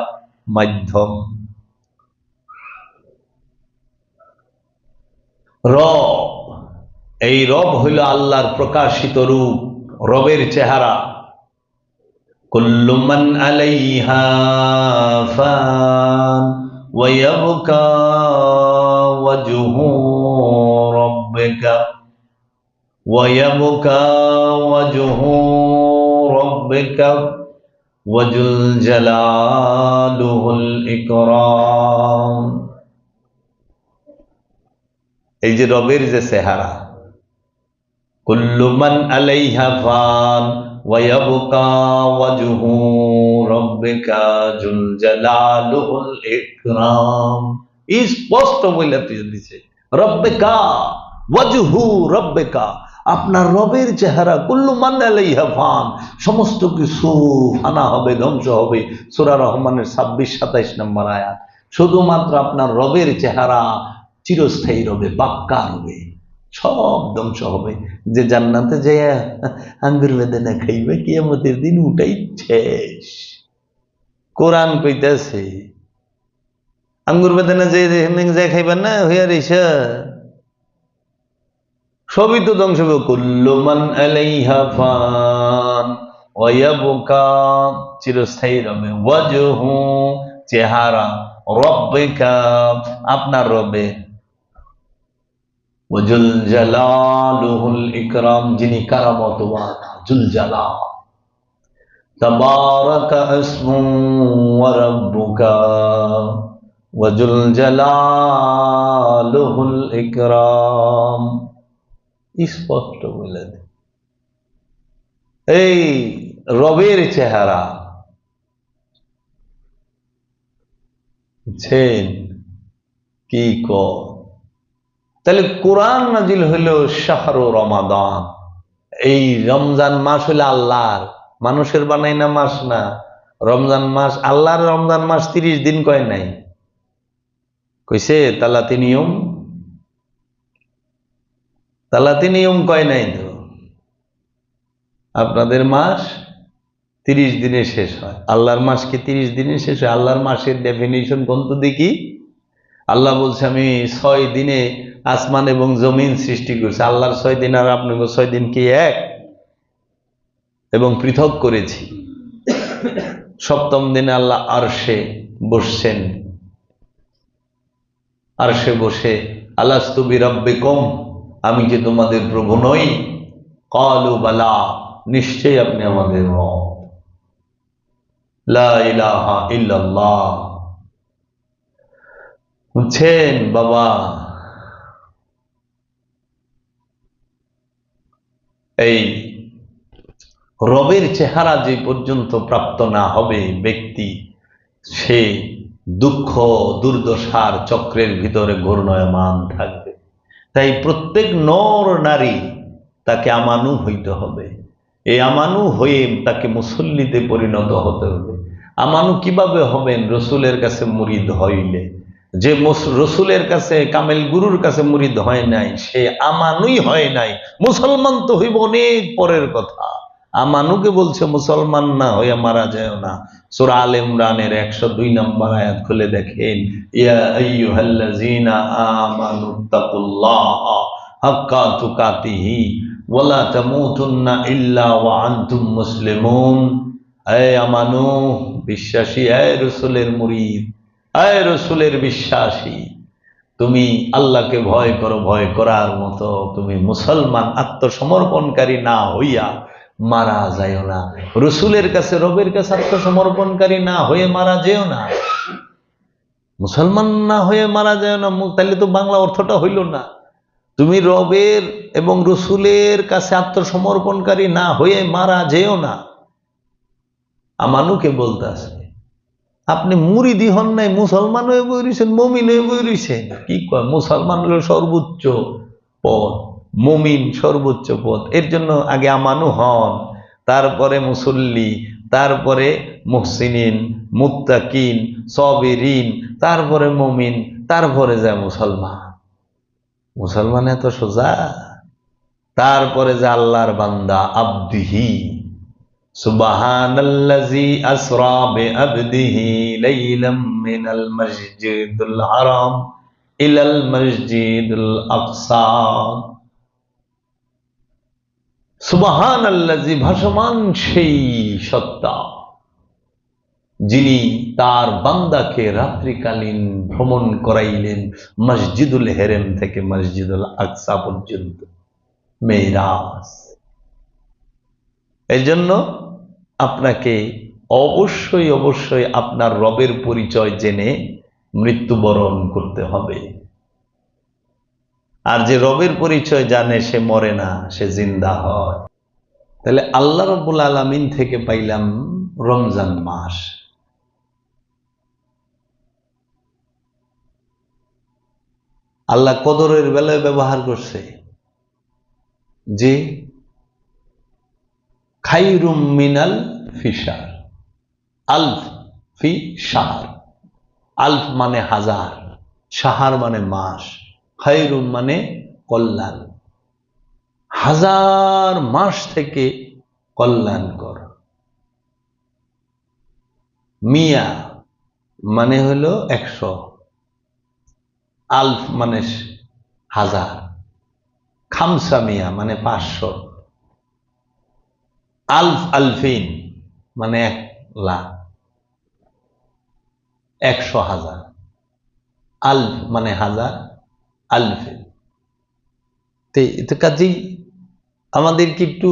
মাধ্যম। রব, এই রব হইল আল্লাহর প্রকাশিত রূপ, রবের চেহারা। কুল্লু মান আলাইহা ফান ওয়া ইয়াবকা ওয়াজহু রাব্বিকা ওয়া ইয়াবকা ওয়াজহু রাব্বিকা ওয়াজুল জালালুল ইকরাম। এই যে রবের যে চেহারা, কুল্লু মান আলাইহা ফান ওয়া ইয়াবকা ওয়াজহু রাব্বিকা যুল জালালুল ইকরাম। স্পষ্ট বলে দিয়েছে, রাব্বিকা ওয়াজহু রাব্বিকা, আপনার রবের চেহারা। কুল্লু মান আলাইহা ফান, সমস্ত কিছু ফানা হবে, ধ্বংস হবে। সূরা রহমানের 26-27 নম্বর আয়াত। শুধুমাত্র আপনার রবের চেহারা চিরস্থায়ী রবে, বাক্কা রবে, সব ধ্বংস হবে। যে জান্নাতে যায় আঙ্গুর বেদানা খাইবে, কিয়ামতের দিন উঠাই শেষ। কোরআন কইতাছে আঙ্গুর বেদানা যে খাইবেন না, হইয়া রইছে সবই তো ধ্বংস হবে। কুল্লু মান আলাইহা ফান ওয়া ইয়াবকা, চিরস্থায়ী রবে, ওয়াজহু চেহারা, রাব্বিকা আপনার রবে, ওয়াজুল জালালুল ইকরাম যিনি কারামতওয়ালা, জুল জালাল। তাবারাকা ইসমু ওয়া রাব্বুকা ওয়াজুল জালালুল ইকরাম। স্পষ্ট বলে দে, এই রবের চেহারা বুঝছেন কি? তাহলে কোরআন নাজিল হইল শাহরু রমাদান, এই রমজান মাস হইলে আল্লাহর, মানুষের বানাই না মাস না। রমজান মাস আল্লাহর, রমজান মাস 30 দিন কয় নাই, কইছে তালাতি নিয়ম, তালাতি নিয়ম কয় নাই তো। আপনাদের মাস 30 দিনে শেষ হয়, আল্লাহর মাস কি 30 দিনে শেষ হয়? আল্লাহর মাসের ডেফিনিশন কোন তো দেখি। আল্লাহ বলছে আমি 6 দিনে আসমান এবং জমিন সৃষ্টি করছি। আল্লাহর 6 দিন আর আপনার 6 দিন কি এক? এবং পৃথক করেছি। সপ্তম দিনে আল্লাহ আরশে বসছেন, আরশে বসে আলাস্তু বিরাব্বিকুম, আমি কি তোমাদের প্রভু নই? ক্বালু বালা, নিশ্চয়ই আপনি আমাদের রব। লা ইলাহা ইল্লাল্লাহ। বুঝছেন বাবা, এই রবের চেহারা যে পর্যন্ত প্রাপ্ত না হবে ব্যক্তি, সে দুঃখ দুর্দশার চক্রের ভিতরে ঘূর্ণয়মান থাকবে। তাই প্রত্যেক নর নারী তাকে আমানু হইতে হবে। এই আমানু হয়ে তাকে মুসল্লিতে পরিণত হতে হবে। আমানু কিভাবে হবেন? রসুলের কাছে মুরিদ হইলে। যে রসুলের কাছে, কামেল গুরুর কাছে মুরিদ হয় নাই, সে আমানুই হয় নাই। মুসলমান তো হইব অনেক পরের কথা। আমানুকে বলছে মুসলমান না হইয়া মারা যায় না। সূরা আলে ইমরানের 102 নম্বর আয়াত খুলে দেখেন, ইয়া আইয়ুহাল্লাযীনা আমানুত্তাকুল্লাহা হাক্কা তুকাতিহি ওয়া লা তামুতুন্না ইল্লা ওয়া আনতুম মুসলিমুন। এ আমানু, বিশ্বাসী, এ রাসূলের মুরিদ, এ রাসূলের বিশ্বাসী, তুমি আল্লাহকে ভয় করো, ভয় করার মতো তুমি মুসলমান আত্মসমর্পণকারী না হইয়া মারা যায় না। রসুলের কাছে, রবের কাছে আত্মসমর্পণকারী না হয়ে মারা যেও না, মুসলমান না হয়ে মারা যায় না। তাহলে তো বাংলা অর্থটা হইল না। তুমি রবের এবং রসুলের কাছে আত্মসমর্পণকারী না হয়ে মারা যেও না। আমানুকে বলতে আসে, আপনি মুরিদি হন নাই, মুসলমান হয়ে বই রয়েছেন, মমিন হয়ে বই রয়েছেন। কি কয়? মুসলমান হলো সর্বোচ্চ পদ, মমিন সর্বোচ্চ পদ। এর জন্য আগে আমানু হন, তারপরে মুসল্লি, তারপরে মুহসিনিন, মুত্তাকিন, সাবিরিন, তারপরে মমিন, তারপরে যায় মুসলমান। মুসলমান এত সোজা? তারপরে যে আল্লাহর বান্দা, আব্দিহি, সুবহানাল্লাযী আসরা বিআবদিহি লাইলাম মিনাল মসজিদুল হারাম ইলাল মসজিদুল আকসা। সুবহানাল্লাযী, ভাসমান সেই সত্তা যিনি তার বান্দাকে রাত্রিকালীন ভ্রমণ করাইলেন মসজিদুল হেরেম থেকে মসজিদুল আকসা পর্যন্ত, মেরাজ। এই জন্য আপনাকে অবশ্যই অবশ্যই আপনার রবের পরিচয় জেনে মৃত্যুবরণ করতে হবে। আর যে রবের পরিচয় জানে সে মরে না, সে জিন্দা হয়। তাহলে আল্লাহ রাব্বুল আলামিন থেকে পাইলাম রমজান মাস। আল্লাহ কদরের বেলায় ব্যবহার করছে যে খাইরুম মিনাল ফিশার, আলফ ফি শাহর। আলফ মানে হাজার, শাহর মানে মাস, খাইরুম মানে কল্যাণ। হাজার মাস থেকে কল্যাণকর। মিয়া মানে হলো 100, আলফ মানে হাজার, খামসা মিয়া মানে 500, আলফ আলফিন মানে 1,00,000, 100,000। আলফ মানে হাজার, আলফিন। তো কাজেই আমাদেরকে একটু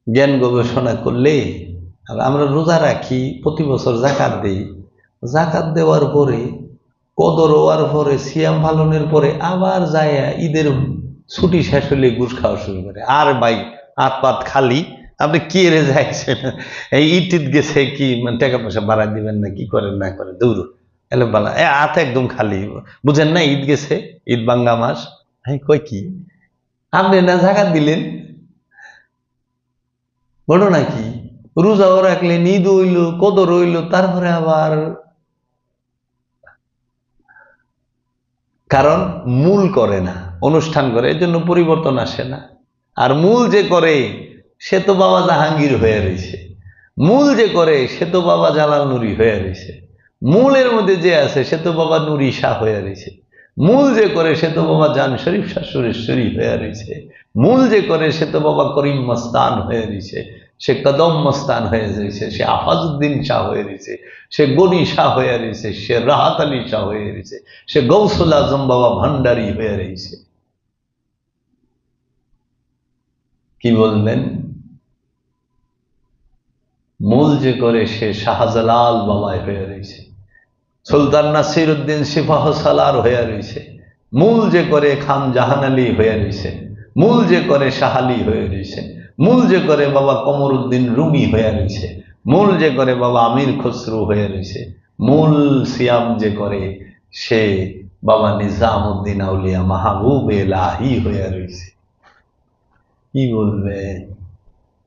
জ্ঞান গবেষণা করলে, আর আমরা রোজা রাখি, প্রতি বছর জাকাত দিই, জাকাত দেওয়ার পরে, কদর হওয়ার পরে, সিয়াম পালনের পরে আবার যায় ঈদের ছুটি শেষ হলে ঘুষ খাওয়া শুরু করে। আর ভাই হাত পাত খালি, আপনি কি রে যাইছেন, এই ঈদ গেছে কি, মানে টাকা পয়সা বাড়াই দিবেন না, কি করেন না করে, দৌড় এলে বালা হাত একদম খালি, বুঝেন না ঈদ গেছে, ঈদ বাঙ্গা মাস। হ্যাঁ কই কি আপনি না জাকাত দিলেন, ঘটনা কি? রোজাও রাখলেন, ঈদ হইল, কদর হইল, তারপরে আবার কারণ মূল করে না, অনুষ্ঠান করে, এর জন্য পরিবর্তন আসে না। আর মূল যে করে সে তো বাবা জাহাঙ্গীর হয়ে রয়েছে, মূল যে করে সে তো বাবা জালাল নুরি হয়ে রয়েছে, মূলের মধ্যে যে আছে সে তো বাবা নুরি শাহ হয়ে রয়েছে, মূল যে করে সে তো বাবা জান শরীফ শাহ সুরেশ্বরী হয়ে রয়েছে, মূল যে করে সে তো বাবা করিম মস্তান হয়ে রয়েছে, সে কদম মস্তান হয়ে রয়েছে, সে আফাজউদ্দিন শাহ হয়ে রয়েছে, সে গনি শাহ হয়ে রয়েছে, সে রাহাত আলী শাহ হয়ে রয়েছে, সে গৌসুল আজম বাবা ভান্ডারী হয়ে রয়েছে। কি বলবেন? মূল যে করে সে শাহজালাল বাবায় হয়ে রয়েছে, সুলতান নাসির উদ্দিন সিফাহ সালার হয়ে রয়েছে, মূল যে করে খান জাহান আলী হয়ে রয়েছে, মূল যে করে শাহ আলী হয়ে রয়েছে, মূল যে করে বাবা কমর উদ্দিন রুমি হয়ে রয়েছে, মূল যে করে বাবা আমির খসরু হয়ে রয়েছে, মূল সিয়াম যে করে সে বাবা নিজাম উদ্দিন আউলিয়া মাহবুব এলাহি হয়ে রয়েছে। কি বলবে?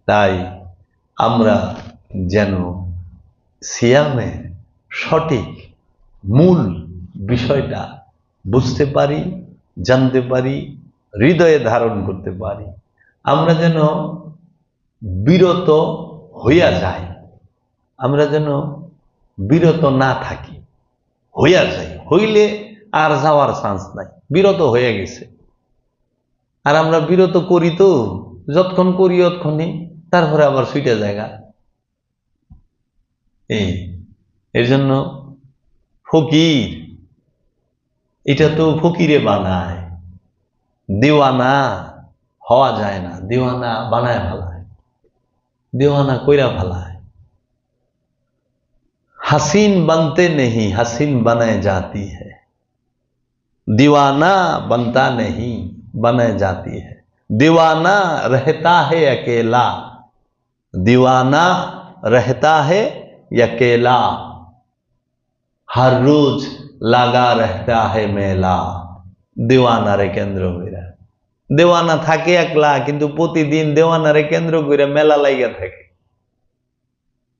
তাই আমরা যেন সিয়ামে সঠিক মূল বিষয়টা বুঝতে পারি, জানতে পারি, হৃদয়ে ধারণ করতে পারি। আমরা যেন বিরত হইয়া যাই, আমরা যেন বিরত না থাকি, হইয়া যাই, হইলে আর যাওয়ার চান্স নাই, বিরত হয়ে গেছে। আর আমরা বিরত করি তো, যতক্ষণ করি ততক্ষণই, তারপরে আবার ছুটে জায়গা। এর জন্য ফকির, এটা তো ফকিরে বানায়, দিওয়ানা হওয়া যায় না, দিওয়ানা বানায় ফেলায়, দিওয়ানা কইরা ফেলায়। हसीन बनते नहीं हसीन बनाए जाती है, दीवाना बनता नहीं बनाए जाती है, दीवाना रहता है अकेला, दीवाना रहता है अकेला, हर रोज लगा रहता है मेला। देवानारे केंद्र कइरा, देवाना থাকে একলা কিন্তু প্রতিদিন দেওয়ানারে কেন্দ্র কইরা মেলা লাইগা থাকে।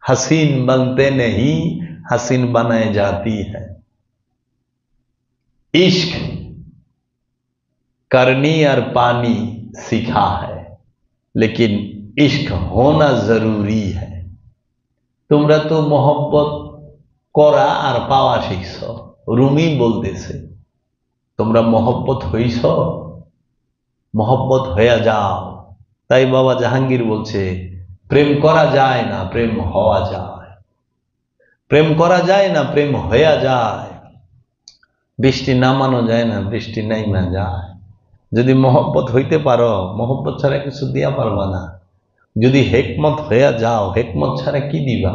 हसीन बनते नहीं हसीन बनाए जाती है, इश्क करनी और पानी सीखा है, लेकिन इश्क होना जरूरी है। তোমরা তো मोहब्बत করা আর পাওয়া শিখছ, রুমি বলতেছে তোমরা মোহব্বত হইছ, মোহব্বত হয়ে যাও। তাই বাবা জাহাঙ্গীর বলছে প্রেম করা যায় না, প্রেম হওয়া যায়, প্রেম করা যায় না, প্রেম হয়ে যায়, বৃষ্টি নামানো যায় না, বৃষ্টি নাইমা যায়। যদি মোহব্বত হইতে পারো, মোহব্বত ছাড়া কিছু দিয়া পারবা না। যদি হেকমত হয়ে যাও, হেকমত ছাড়া কি দিবা?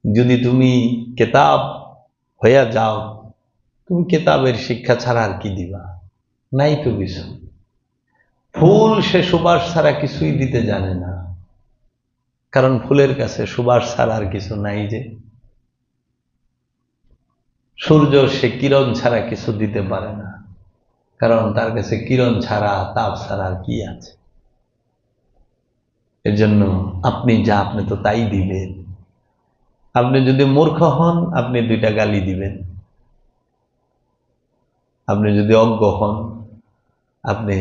যদি তুমি কিতাব হইয়া যাও, তুমি কিতাবের শিক্ষা ছাড়া আর কি দিবা? নাই তো কিছু। ফুল সে সুবাস ছাড়া কিছুই দিতে জানে না, কারণ ফুলের কাছে সুবাস ছাড়া আর কিছু নাই। যে সূর্য সে কিরণ ছাড়া কিছু দিতে পারে না, কারণ তার কাছে কিরণ ছাড়া, তাপ ছাড়া আর কি আছে। এর জন্য আপনি যা, আপনি তো তাই দিবেন। আপনি যদি মূর্খ হন, আপনি দুইটা গালি দিবেন। আপনি যদি অজ্ঞ হন, আপনি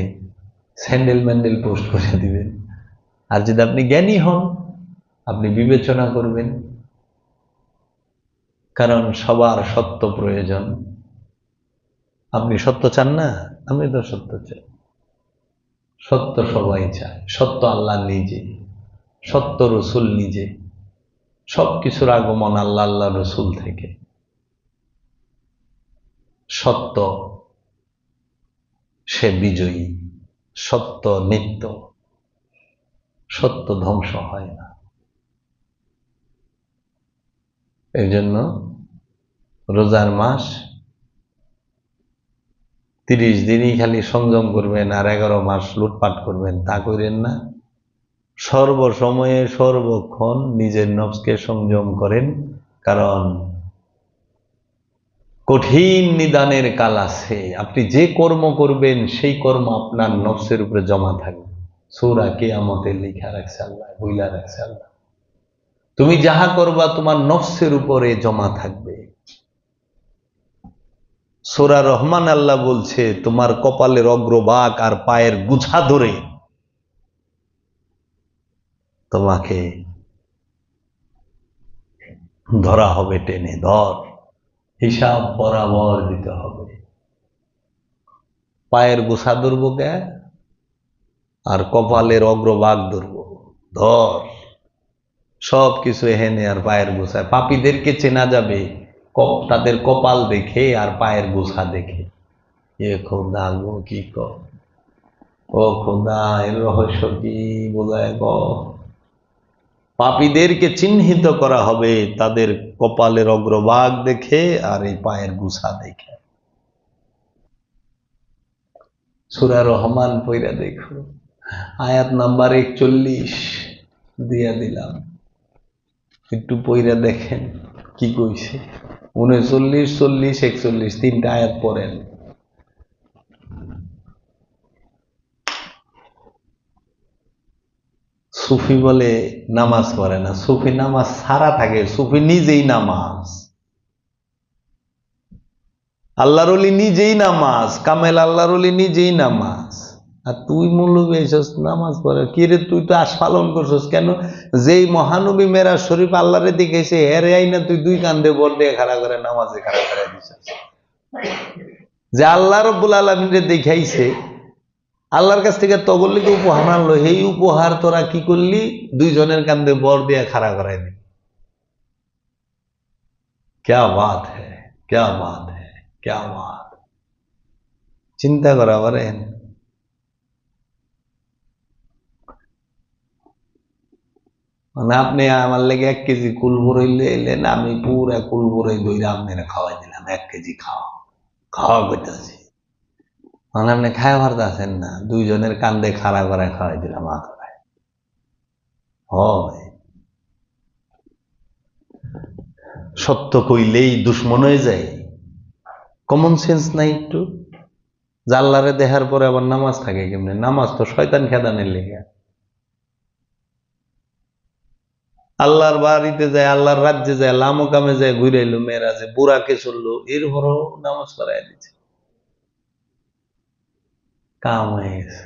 স্যান্ডেল ম্যান্ডেল পোস্ট করে দিবেন। আর যদি আপনি জ্ঞানী হন, আপনি বিবেচনা করবেন, কারণ সবার সত্য প্রয়োজন। আপনি সত্য চান না? আমি তো সত্য চাই, সত্য সবাই চায়, সত্য আল্লাহ নিজে, সত্য রসুল নিজে, সবকিছুর আগমন আল্লাহ আল্লাহ রসুল থেকে। সত্য সে বিজয়ী, সত্য নিত্য, সত্য ধ্বংস হয় না। এই জন্য রোজার মাস 30 দিনই খালি সংযম করবেন আর 11 মাস লুটপাট করবেন, তা করেন না। সর্বসময়ে সর্বক্ষণ নিজের নফসকে সংযম করেন, কারণ কঠিন নিদানের কাল আছে। আপনি যে কর্ম করবেন সেই কর্ম আপনার নফসের উপরে জমা থাকবে। সূরা কিয়ামতে লিখা রাখছে আল্লাহ, বইলা রাখছে আল্লাহ। তুমি যাহা করবা তোমার নফসের উপরে জমা থাকবে। সূরা রহমান আল্লাহ বলছে, তোমার কপালের অগ্রভাগ আর পায়ের গুছা ধরে তোমাকে ধরা হবে, টেনে ধর, হিসাব বরাবর দিতে হবে। পায়ের গুছা ধরবো কে? আর কপালের অগ্রভাগ ধরবো, ধর। সব কিছু এহেনে আর পায়ের গোছায়। পাপীদেরকে চেনা যাবে তাদের কপাল দেখে আর পায়ের গোছা দেখে। এ খোদা গো, কি কর, ও খোদা, এর রহস্য কি বোঝায় গ? পাপীদেরকে চিহ্নিত করা হবে তাদের কপালের অগ্রভাগ দেখে আর এই পায়ের গোছা দেখে। সূরা রহমান পইরা দেখো, আয়াত নাম্বার 41 দিয়া দিলাম, একটু পইরা দেখেন কি কইছে। 39, 40, 41 তিনটা আয়াত পড়েন। সুফি বলে নামাজ পড়ে না, সুফি নামাজ ছাড়া থাকে, সুফি নিজেই নামাজ। আল্লাহর ওলি নিজেই নামাজ, কামেল আল্লাহর ওলি নিজেই নামাজ। আর তুই মৌলবি এসেছ নামাজ পড়ে কি রে? তুই তো আশ পালন করছিস কেন? যেই মহানবী মেরাজ শরীফ আল্লাহরে দেখেছে, হেরে আই না তুই দুই কান্দে বল দিয়ে খাড়া করে নামাজে খাড়া করে দিছিস। যে আল্লাহ রব্বুল আলামিনরে দেখাইছে, আল্লাহর কাছ থেকে তগল্লিকে উপহার আনলো, এই উপহার তোরা কি করলি? দুইজনের কান্দে বর দিয়ে খাড়া করাই দিলি। ক্যা বাত হ্যায়, ক্যা বাত হ্যায়, ক্যা বাত! চিন্তা করা পারেন? মানে আপনি আমার লেগে 1 কেজি কুল বড়ইলে এলেন, আমি পুরা কুল বড়ই দইরা আপনারা খাওয়াই দিলাম। 1 কেজি খাওয়া খাওয়া করতেছি, মানে আপনি খায় পারতে আছেন না, দুইজনের কান্দে খাড়া করে খাওয়াই দিলাম। হয় সত্য কইলেই দুশ্মন হয়ে যায়? কমন সেন্স নাই একটু? জাল্লারে দেখার পরে আবার নামাজ থাকে কেমনে? নামাজ তো শয়তান খেদানের লেগে। আল্লাহর বাড়িতে যায়, আল্লাহর রাজ্যে যায়, লামকামে যায়, ঘুরে এলো, মেয়েরাজে বুড়াকে চললো, এরপরও নামাজ পড়ায় দিচ্ছে। কাম হয়ে গেছে।